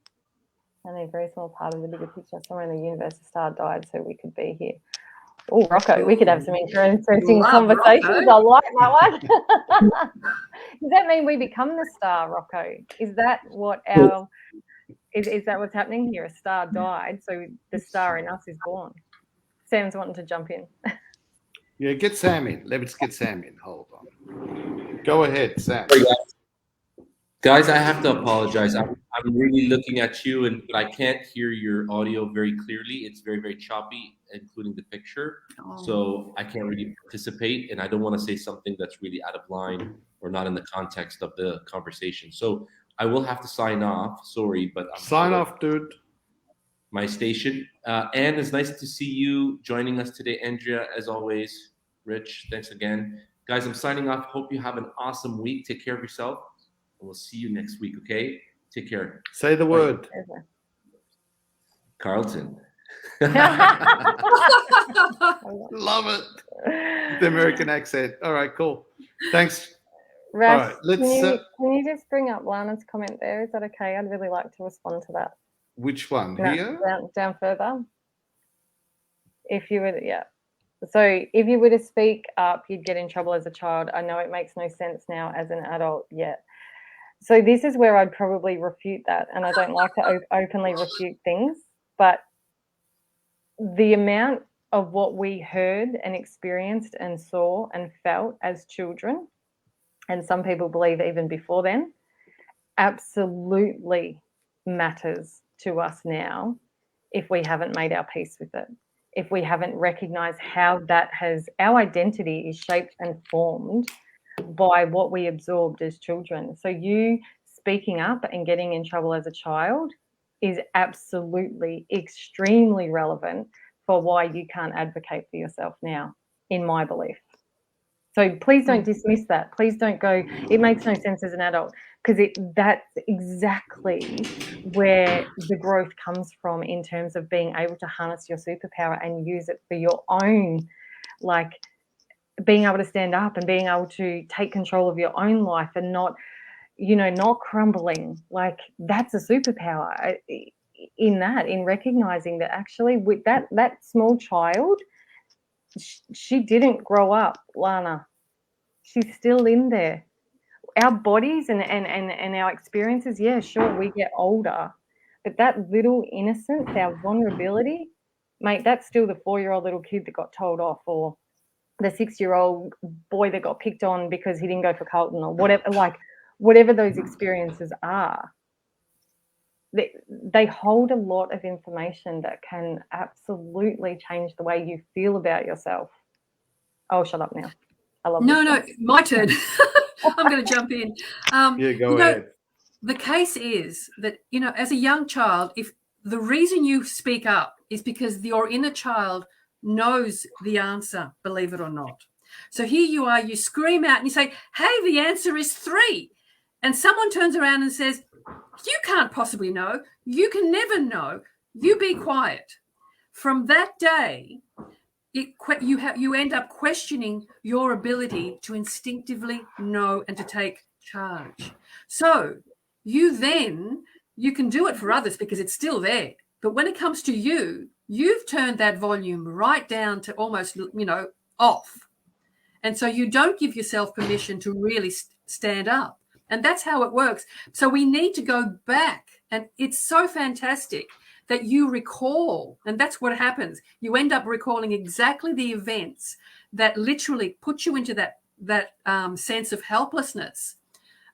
Only a very small part of the bigger picture. Somewhere in the universe, a star died so we could be here. Oh, Rocco, we could have some interesting conversations. Rocco. I like that one. Does that mean we become the star, Rocco? Is that what is that what's happening here? A star died, so the star in us is born. Sam's wanting to jump in. Yeah, get Sam in. Let's get Sam in. Hold on. Go ahead, Sam. Guys, I have to apologize. I'm really looking at you, and I can't hear your audio very clearly. It's very, very choppy, including the picture. So I can't really participate, and I don't want to say something that's really out of line or not in the context of the conversation. So I will have to sign off. Sorry, but sign off, dude. My station. Anne, it's nice to see you joining us today. Andrea, as always. Rich, thanks again. Guys, I'm signing off. Hope you have an awesome week. Take care of yourself. And we'll see you next week, okay? Take care. Say the word. Carlton. Love it. The American accent. All right, cool. Thanks. Rash, all right, let's, can you just bring up Lana's comment there? Is that okay? I'd really like to respond to that. Which one? Here? Down further. If you were, yeah. So if you were to speak up, you'd get in trouble as a child. I know it makes no sense now as an adult yet. So this is where I'd probably refute that, and I don't like to openly refute things, but the amount of what we heard and experienced and saw and felt as children, and some people believe even before then, absolutely matters to us now if we haven't made our peace with it, if we haven't recognized how that has, our identity is shaped and formed by what we absorbed as children. So you speaking up and getting in trouble as a child is absolutely extremely relevant for why you can't advocate for yourself now, in my belief. So please don't dismiss that. Please don't go, it makes no sense as an adult, because that's exactly where the growth comes from in terms of being able to harness your superpower and use it for your own, like being able to stand up and being able to take control of your own life and not, not crumbling. Like that's a superpower in recognizing that actually with that small child, she didn't grow up, Lana. She's still in there. Our bodies and our experiences, yeah, sure, we get older, but that little innocence, our vulnerability, mate, that's still the 4-year-old little kid that got told off, or the 6-year-old boy that got picked on because he didn't go for Carlton, or whatever, like whatever those experiences are. They hold a lot of information that can absolutely change the way you feel about yourself. Oh, shut up now. I love No, my turn. I'm going to jump in. Yeah, go ahead. The case is that, as a young child, if the reason you speak up is because your inner child knows the answer, believe it or not. So here you are, you scream out and you say, hey, the answer is 3. And someone turns around and says, you can't possibly know. You can never know. You be quiet. From that day, you end up questioning your ability to instinctively know and to take charge. So you can do it for others because it's still there. But when it comes to you, you've turned that volume right down to almost, off. And so you don't give yourself permission to really stand up. And that's how it works. So we need to go back. And it's so fantastic that you recall, and that's what happens. You end up recalling exactly the events that literally put you into that sense of helplessness.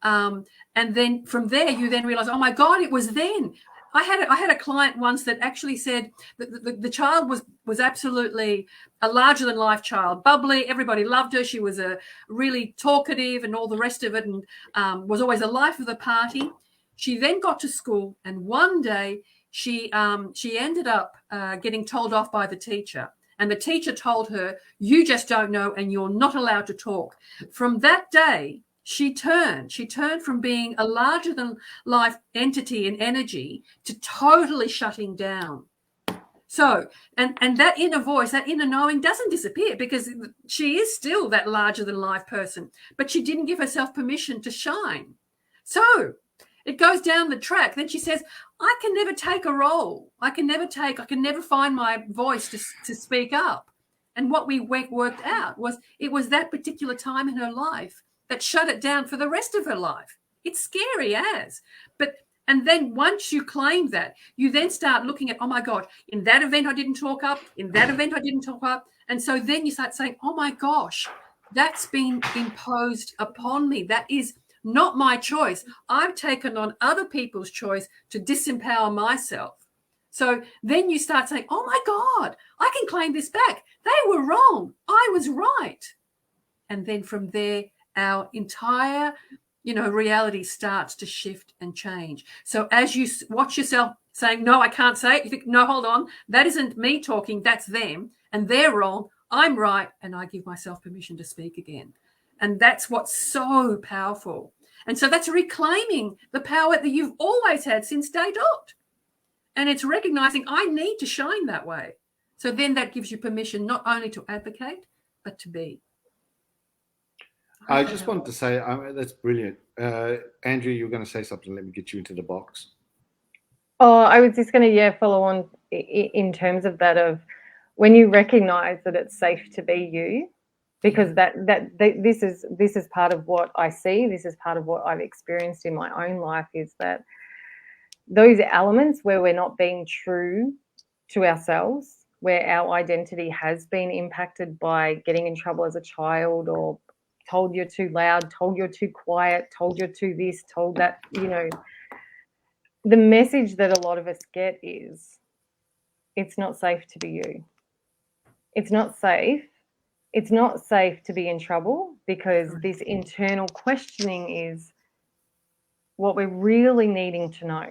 And then from there, you then realize, oh my God, it was then. I had a client once that actually said that the child was absolutely a larger than life child, bubbly. Everybody loved her. She was a really talkative and all the rest of it, and was always the life of the party. She then got to school, and one day she ended up getting told off by the teacher. And the teacher told her, you just don't know and you're not allowed to talk. From that day, she turned from being a larger than life entity and energy to totally shutting down. So, and that inner voice, that inner knowing doesn't disappear because she is still that larger than life person, but she didn't give herself permission to shine. So it goes down the track. Then she says, I can never take a role. I can never find my voice to speak up. And what we worked out was it was that particular time in her life that shut it down for the rest of her life. It's scary as. And then once you claim that, you then start looking at, oh my God, in that event I didn't talk up, in that event I didn't talk up. And so then you start saying, oh my gosh, that's been imposed upon me. That is not my choice. I've taken on other people's choice to disempower myself. So then you start saying, oh my God, I can claim this back. They were wrong. I was right. And then from there, our entire, reality starts to shift and change. So as you watch yourself saying, no, I can't say it, you think, no, hold on, that isn't me talking, that's them, and they're wrong, I'm right, and I give myself permission to speak again. And that's what's so powerful. And so that's reclaiming the power that you've always had since day dot. And it's recognizing I need to shine that way. So then that gives you permission not only to advocate, but to be. I just wanted to say, that's brilliant. Andrea, you were going to say something. Let me get you into the box. Oh, I was just going to, follow on in terms of that, of when you recognize that it's safe to be you, because this is part of what I see. This is part of what I've experienced in my own life, is that those elements where we're not being true to ourselves, where our identity has been impacted by getting in trouble as a child, or told you're too loud, told you're too quiet, told you're too this, told that, the message that a lot of us get is it's not safe to be you. It's not safe. It's not safe to be in trouble, because this internal questioning is what we're really needing to know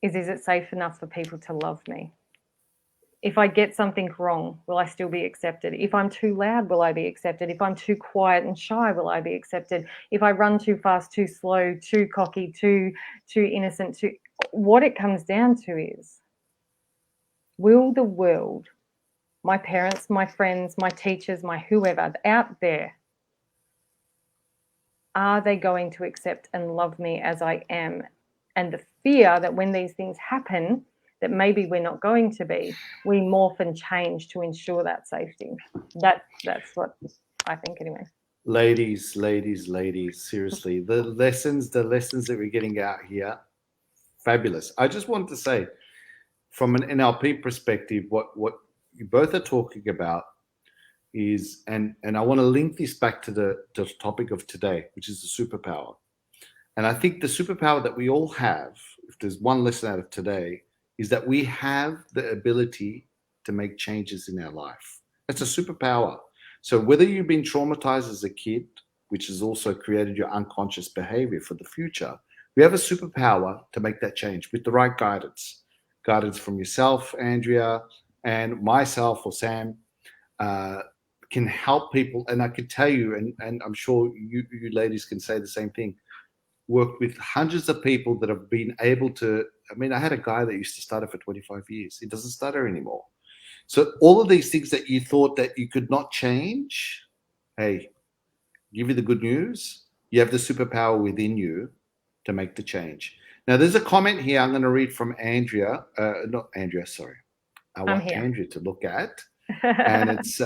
is it safe enough for people to love me? If I get something wrong, will I still be accepted? If I'm too loud, will I be accepted? If I'm too quiet and shy, will I be accepted? If I run too fast, too slow, too cocky, too innocent, what it comes down to is, will the world, my parents, my friends, my teachers, my whoever out there, are they going to accept and love me as I am? And the fear that when these things happen, that maybe we're not going to be, we morph and change to ensure that safety. That's what I think anyway. Ladies, seriously, the lessons that we're getting out here, fabulous. I just want to say, from an NLP perspective, what you both are talking about is, and I want to link this back to the topic of today, which is the superpower. And I think the superpower that we all have, if there's one lesson out of today, is that we have the ability to make changes in our life. It's a superpower. So whether you've been traumatized as a kid, which has also created your unconscious behavior for the future, we have a superpower to make that change with the right guidance. Guidance from yourself, Andrea, and myself or Sam, can help people. And I can tell you, and I'm sure you ladies can say the same thing, worked with hundreds of people that have been able to, I had a guy that used to stutter for 25 years. He doesn't stutter anymore. So all of these things that you thought that you could not change, hey, give you the good news. You have the superpower within you to make the change. Now, there's a comment here I'm going to read from Andrea. Not Andrea, sorry. I want Andrea to look at. And it's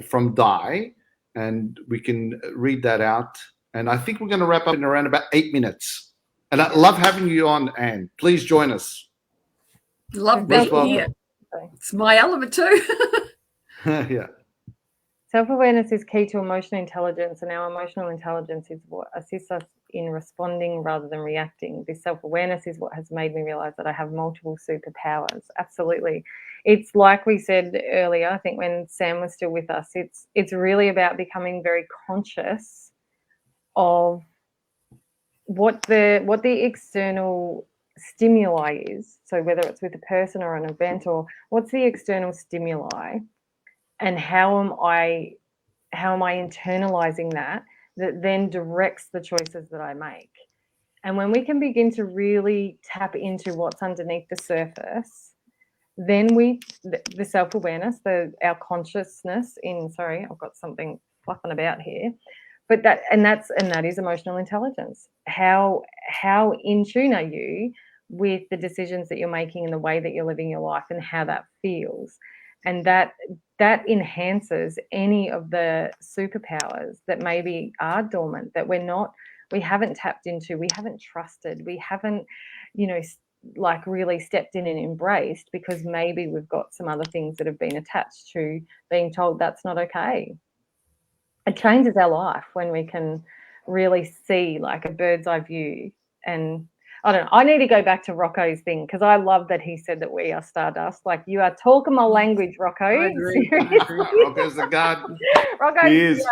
from Di. And we can read that out. And I think we're going to wrap up in around about 8 minutes. And I love having you on, Anne. Please join us. Love being here. It's my element too. Yeah. Self-awareness is key to emotional intelligence, and our emotional intelligence is what assists us in responding rather than reacting. This self-awareness is what has made me realize that I have multiple superpowers. Absolutely. It's like we said earlier, I think when Sam was still with us, it's really about becoming very conscious of what the external stimuli is. So whether it's with a person or an event, or what's the external stimuli, and how am I internalizing that then directs the choices that I make. And when we can begin to really tap into what's underneath the surface, then the self-awareness, our consciousness I've got something fluffing about here. But that is emotional intelligence. How in tune are you with the decisions that you're making and the way that you're living your life and how that feels? And that enhances any of the superpowers that maybe are dormant, that we haven't tapped into, we haven't trusted, we haven't, really stepped in and embraced, because maybe we've got some other things that have been attached to being told that's not okay. It changes our life when we can really see like a bird's eye view. And I don't know, I need to go back to Rocco's thing, because I love that he said that we are stardust. Like, you are talking my language, Rocco. I agree. Rocco's a gun. Rocco, he is.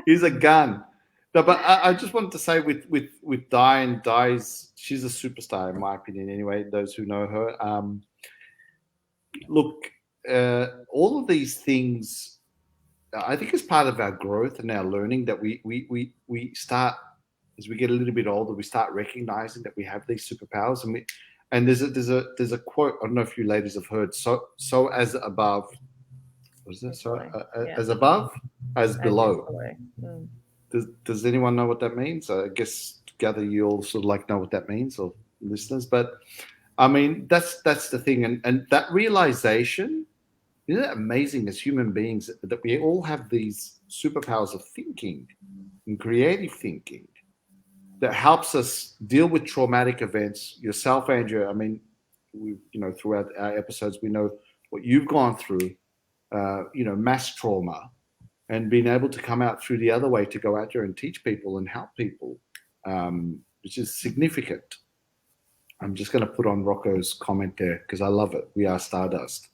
He's a gun. No, but I just wanted to say with Di, and she's a superstar in my opinion anyway, those who know her. Look, all of these things, I think, is part of our growth and our learning, that we start, as we get a little bit older, we start recognizing that we have these superpowers. And there's a quote, I don't know if you ladies have heard, so as above, what is that? As above, as below. Mm. Does anyone know what that means? I guess gather you all sort of like know what that means, or listeners. But I mean, that's the thing, and that realization, isn't it amazing as human beings that we all have these superpowers of thinking and creative thinking that helps us deal with traumatic events. Yourself, Andrea, I mean, we, throughout our episodes, we know what you've gone through, mass trauma, and being able to come out through the other way to go out there and teach people and help people, which is significant. I'm just going to put on Rocco's comment there because I love it. We are stardust.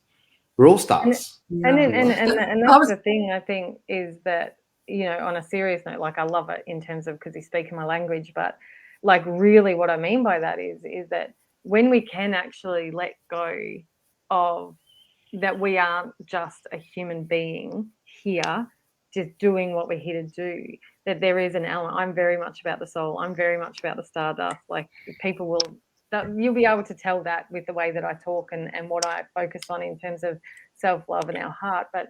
We're all stars. And that's the thing, I think, is that, on a serious note, like, I love it in terms of, because he's speaking my language, but like, really what I mean by that is that when we can actually let go of that, we aren't just a human being here just doing what we're here to do, that there is an element. I'm very much about the soul. I'm very much about the stardust. Like, people will, you'll be able to tell that with the way that I talk and what I focus on in terms of self-love and our heart, but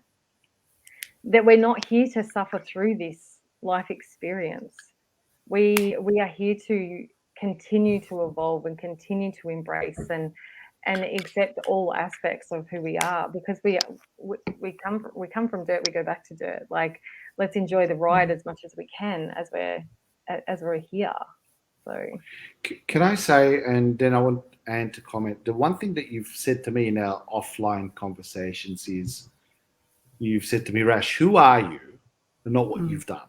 that we're not here to suffer through this life experience. We are here to continue to evolve and continue to embrace and accept all aspects of who we are, because we come from dirt, we go back to dirt. Like, let's enjoy the ride as much as we can as we're here. So, can I say, and then I want Anne to comment, the one thing that you've said to me in our offline conversations is, you've said to me, Rash, who are you, and not what you've done.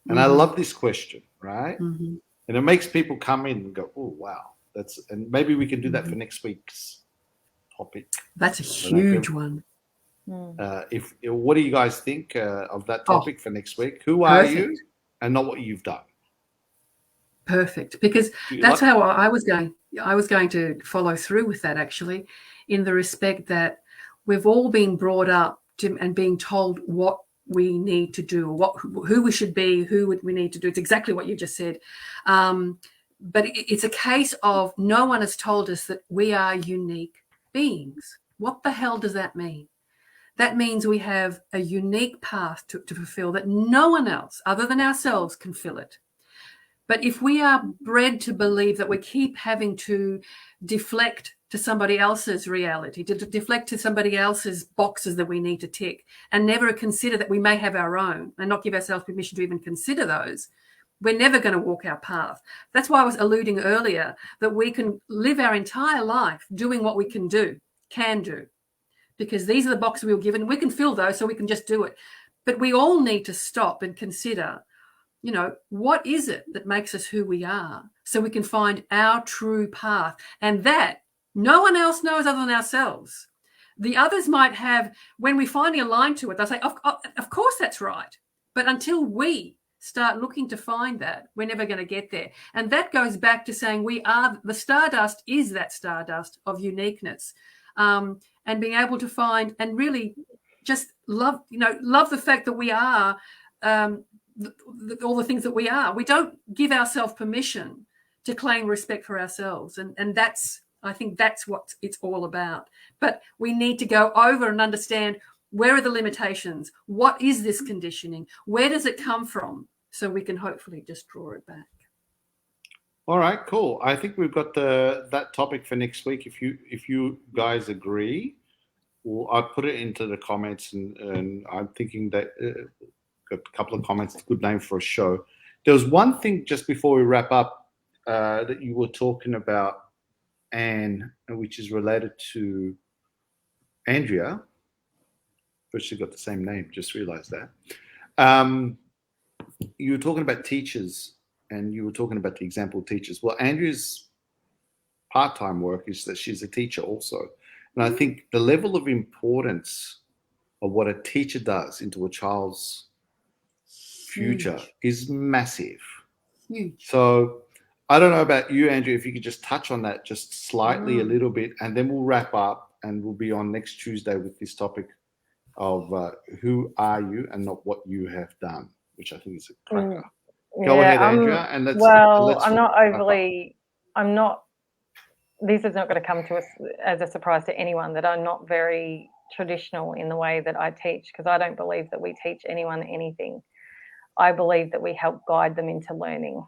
And I love this question, right? And it makes people come in and go, oh, wow. And maybe we can do that for next week's topic. That's a huge one. What do you guys think of that topic for next week? Who are you, and not what you've done? Perfect, because that's how I was going to follow through with that, actually, in the respect that we've all been brought up and being told what we need to do, who we should be, who we need to do. It's exactly what you just said. But it's a case of no one has told us that we are unique beings. What the hell does that mean? That means we have a unique path to fulfill that no one else other than ourselves can fill it. But if we are bred to believe that we keep having to deflect to somebody else's reality, to deflect to somebody else's boxes that we need to tick, and never consider that we may have our own and not give ourselves permission to even consider those, we're never going to walk our path. That's why I was alluding earlier that we can live our entire life doing what we can do, because these are the boxes we were given. We can fill those so we can just do it. But we all need to stop and consider, what is it that makes us who we are, so we can find our true path. And that no one else knows other than ourselves. The others might have, when we finally align to it, they'll say, of course that's right. But until we start looking to find that, we're never going to get there. And that goes back to saying the stardust is that stardust of uniqueness, and being able to find and really just love the fact that we are all the things that we are. We don't give ourselves permission to claim respect for ourselves. And I think that's what it's all about. But we need to go over and understand, where are the limitations? What is this conditioning? Where does it come from? So we can hopefully just draw it back. All right, cool. I think we've got that topic for next week. If you guys agree, I'll put it into the comments, and I'm thinking that got a couple of comments. It's a good name for a show. There was one thing just before we wrap up that you were talking about, Anne, which is related to Andrea. First, got the same name. Just realized that. You were talking about teachers, and you were talking about the example of teachers. Well, Andrea's part-time work is that she's a teacher also. And I think the level of importance of what a teacher does into a child's future is massive. Huge. So I don't know about you, Andrea, if you could just touch on that just slightly a little bit, and then we'll wrap up, and we'll be on next Tuesday with this topic of who are you and not what you have done, which I think is a cracker. Go ahead, Andrea, and let's. I'm not overly. This is not going to come to us as a surprise to anyone that I'm not very traditional in the way that I teach, because I don't believe that we teach anyone anything. I believe that we help guide them into learning.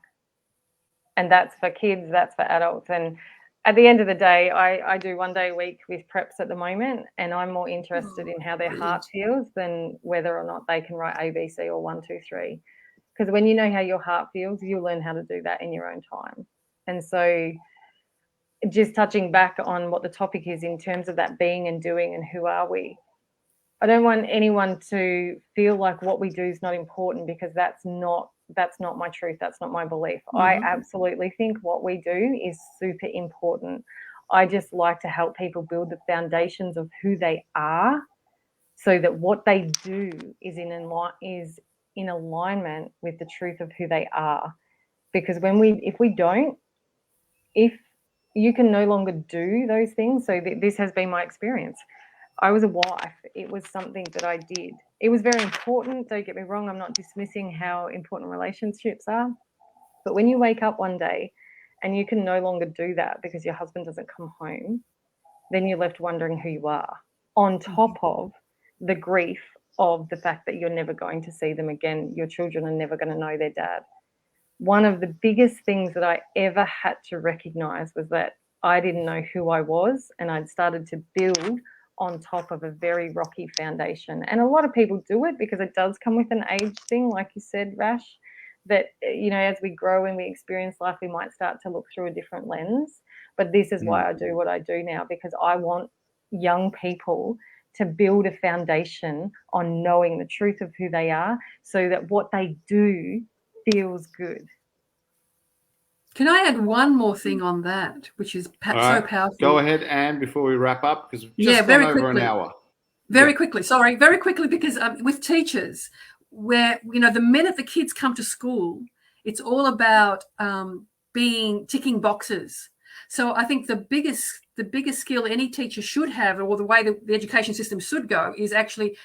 And that's for kids, that's for adults. And at the end of the day, I do 1 day a week with preps at the moment, and I'm more interested in how their heart feels than whether or not they can write ABC or 1, 2, 3. Because when you know how your heart feels, you'll learn how to do that in your own time. And so just touching back on what the topic is in terms of that being and doing and who are we. I don't want anyone to feel like what we do is not important, because that's not my truth. That's not my belief. I absolutely think what we do is super important. I just like to help people build the foundations of who they are, so that what they do is in alignment with the truth of who they are. Because if you can no longer do those things, so this has been my experience. I was a wife. It was something that I did. It was very important. Don't get me wrong. I'm not dismissing how important relationships are. But when you wake up one day and you can no longer do that because your husband doesn't come home, then you're left wondering who you are, on top of the grief of the fact that you're never going to see them again. Your children are never going to know their dad. One of the biggest things that I ever had to recognize was that I didn't know who I was, and I'd started to build on top of a very rocky foundation. And a lot of people do it because it does come with an age thing, like you said, Rash, that, as we grow and we experience life, we might start to look through a different lens. But this is why I do what I do now, because I want young people to build a foundation on knowing the truth of who they are, so that what they do feels good. Can I add one more thing on that, which is so powerful? Go ahead, Anne, before we wrap up, because we've just gone over an hour. Very quickly, because with teachers, where the minute the kids come to school, it's all about ticking boxes. So I think the biggest skill any teacher should have, or the way the education system should go, is actually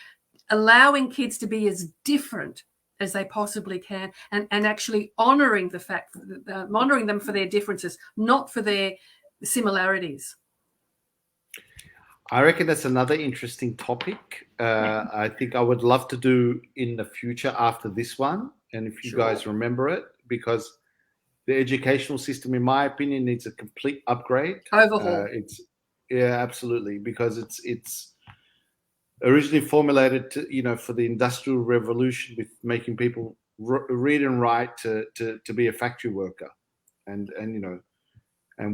allowing kids to be as different as they possibly can, and actually honoring the fact, honoring them for their differences, not for their similarities. I reckon that's another interesting topic. I think I would love to do in the future after this one, and if you guys remember it, because the educational system, in my opinion, needs a complete upgrade. Overhaul. Absolutely, because it's originally formulated to, for the Industrial Revolution, with making people read and write to be a factory worker, and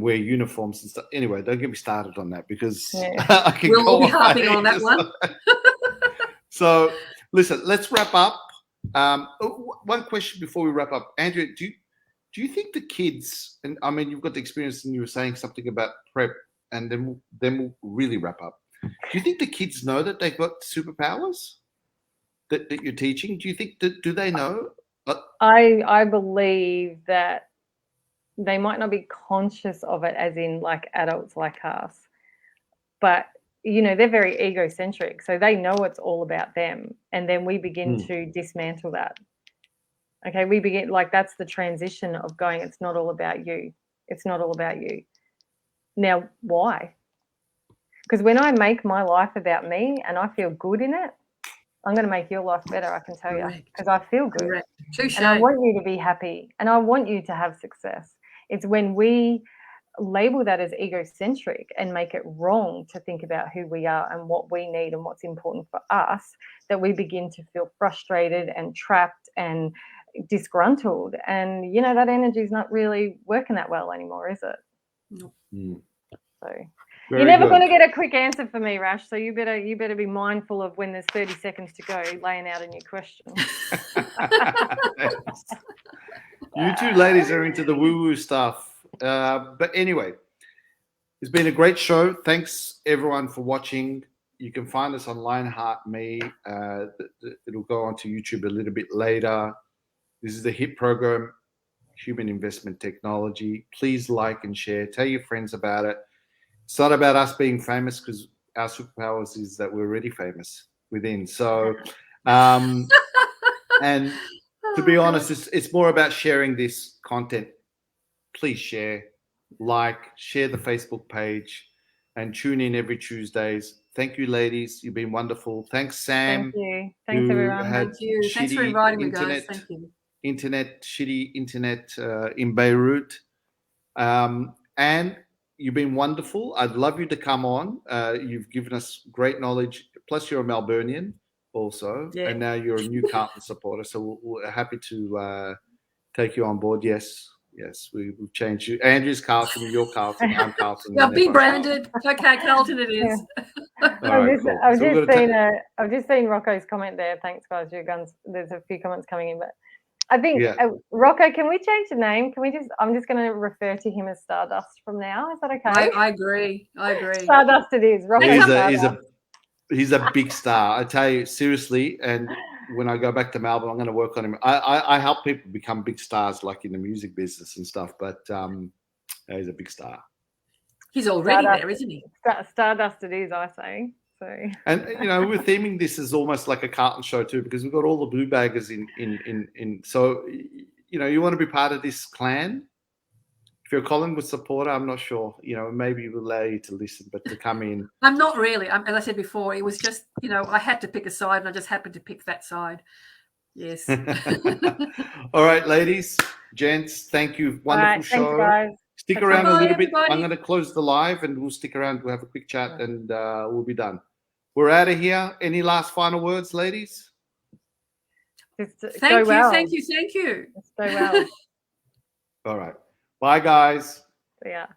wear uniforms and stuff. Anyway, don't get me started on that, because I can we'll be harping on that one. So, listen, let's wrap up. One question before we wrap up, Andrea, do you think the kids, and I mean, you've got the experience, and you were saying something about prep, and then we'll really wrap up. Do you think the kids know that they've got superpowers that you're teaching? Do you think do they know? I believe that they might not be conscious of it, as in like adults like us, but they're very egocentric, so they know it's all about them, and then we begin to dismantle that. Okay, we begin, like, that's the transition of going, it's not all about you. It's not all about you. Now, why? Because when I make my life about me and I feel good in it, I'm going to make your life better, I can tell you, because I feel good. Correct. And I want you to be happy, and I want you to have success. It's when we label that as egocentric and make it wrong to think about who we are and what we need and what's important for us, that we begin to feel frustrated and trapped and disgruntled. And, that energy is not really working that well anymore, is it? No. So Very you're never good. going to get a quick answer for me, Rash. So you better be mindful of when there's 30 seconds to go, laying out a new question. You two ladies are into the woo-woo stuff. But anyway, it's been a great show. Thanks, everyone, for watching. You can find us on Lionheart Me. It'll go onto YouTube a little bit later. This is the hit program, Human Investment Technology. Please like and share. Tell your friends about it. It's not about us being famous, because our superpowers is that we're already famous within. So, and to be honest, it's more about sharing this content. Please share the Facebook page, and tune in every Tuesdays. Thank you, ladies. You've been wonderful. Thanks, Sam. Thank you. Thanks, everyone. Thank you. Thanks for inviting me, guys. Thank you. Shitty internet in Beirut. And you've been wonderful. I'd love you to come on. You've given us great knowledge. Plus, you're a Melburnian also, and now you're a new Carlton supporter. So we're happy to take you on board. Yes. Yes, we've changed you. Andrew's Carlton, you're Carlton, I'm Carlton. Yeah, and be everyone's branded. Okay, Carlton it is. Carlton. All right, cool. So we're gonna I've just seen Rocco's comment there. Thanks, guys. Your guns. There's a few comments coming in, but I think Rocco, can we change the name? Can we just? I'm just going to refer to him as Stardust from now. Is that okay? I agree. Stardust it is. Rocco. He's a big star. I tell you seriously. And when I go back to Melbourne, I'm going to work on him. I help people become big stars, like in the music business and stuff. But he's a big star. He's already there, isn't he? Stardust it is, I say. So. And we're theming this as almost like a Carlton show too, because we've got all the blue baggers in. So you want to be part of this clan. If you're a Collingwood supporter, I'm not sure. Maybe we'll allow you to listen, but to come in, I'm not really. As I said before, it was just I had to pick a side, and I just happened to pick that side. Yes. All right, ladies, gents, thank you. Wonderful show. Thanks, guys. Stick around a little bit. Everybody. I'm going to close the live, and we'll stick around. We'll have a quick chat, and we'll be done. We're out of here. Any last final words, ladies? Thank you. Just go well. All right. Bye, guys. Yeah.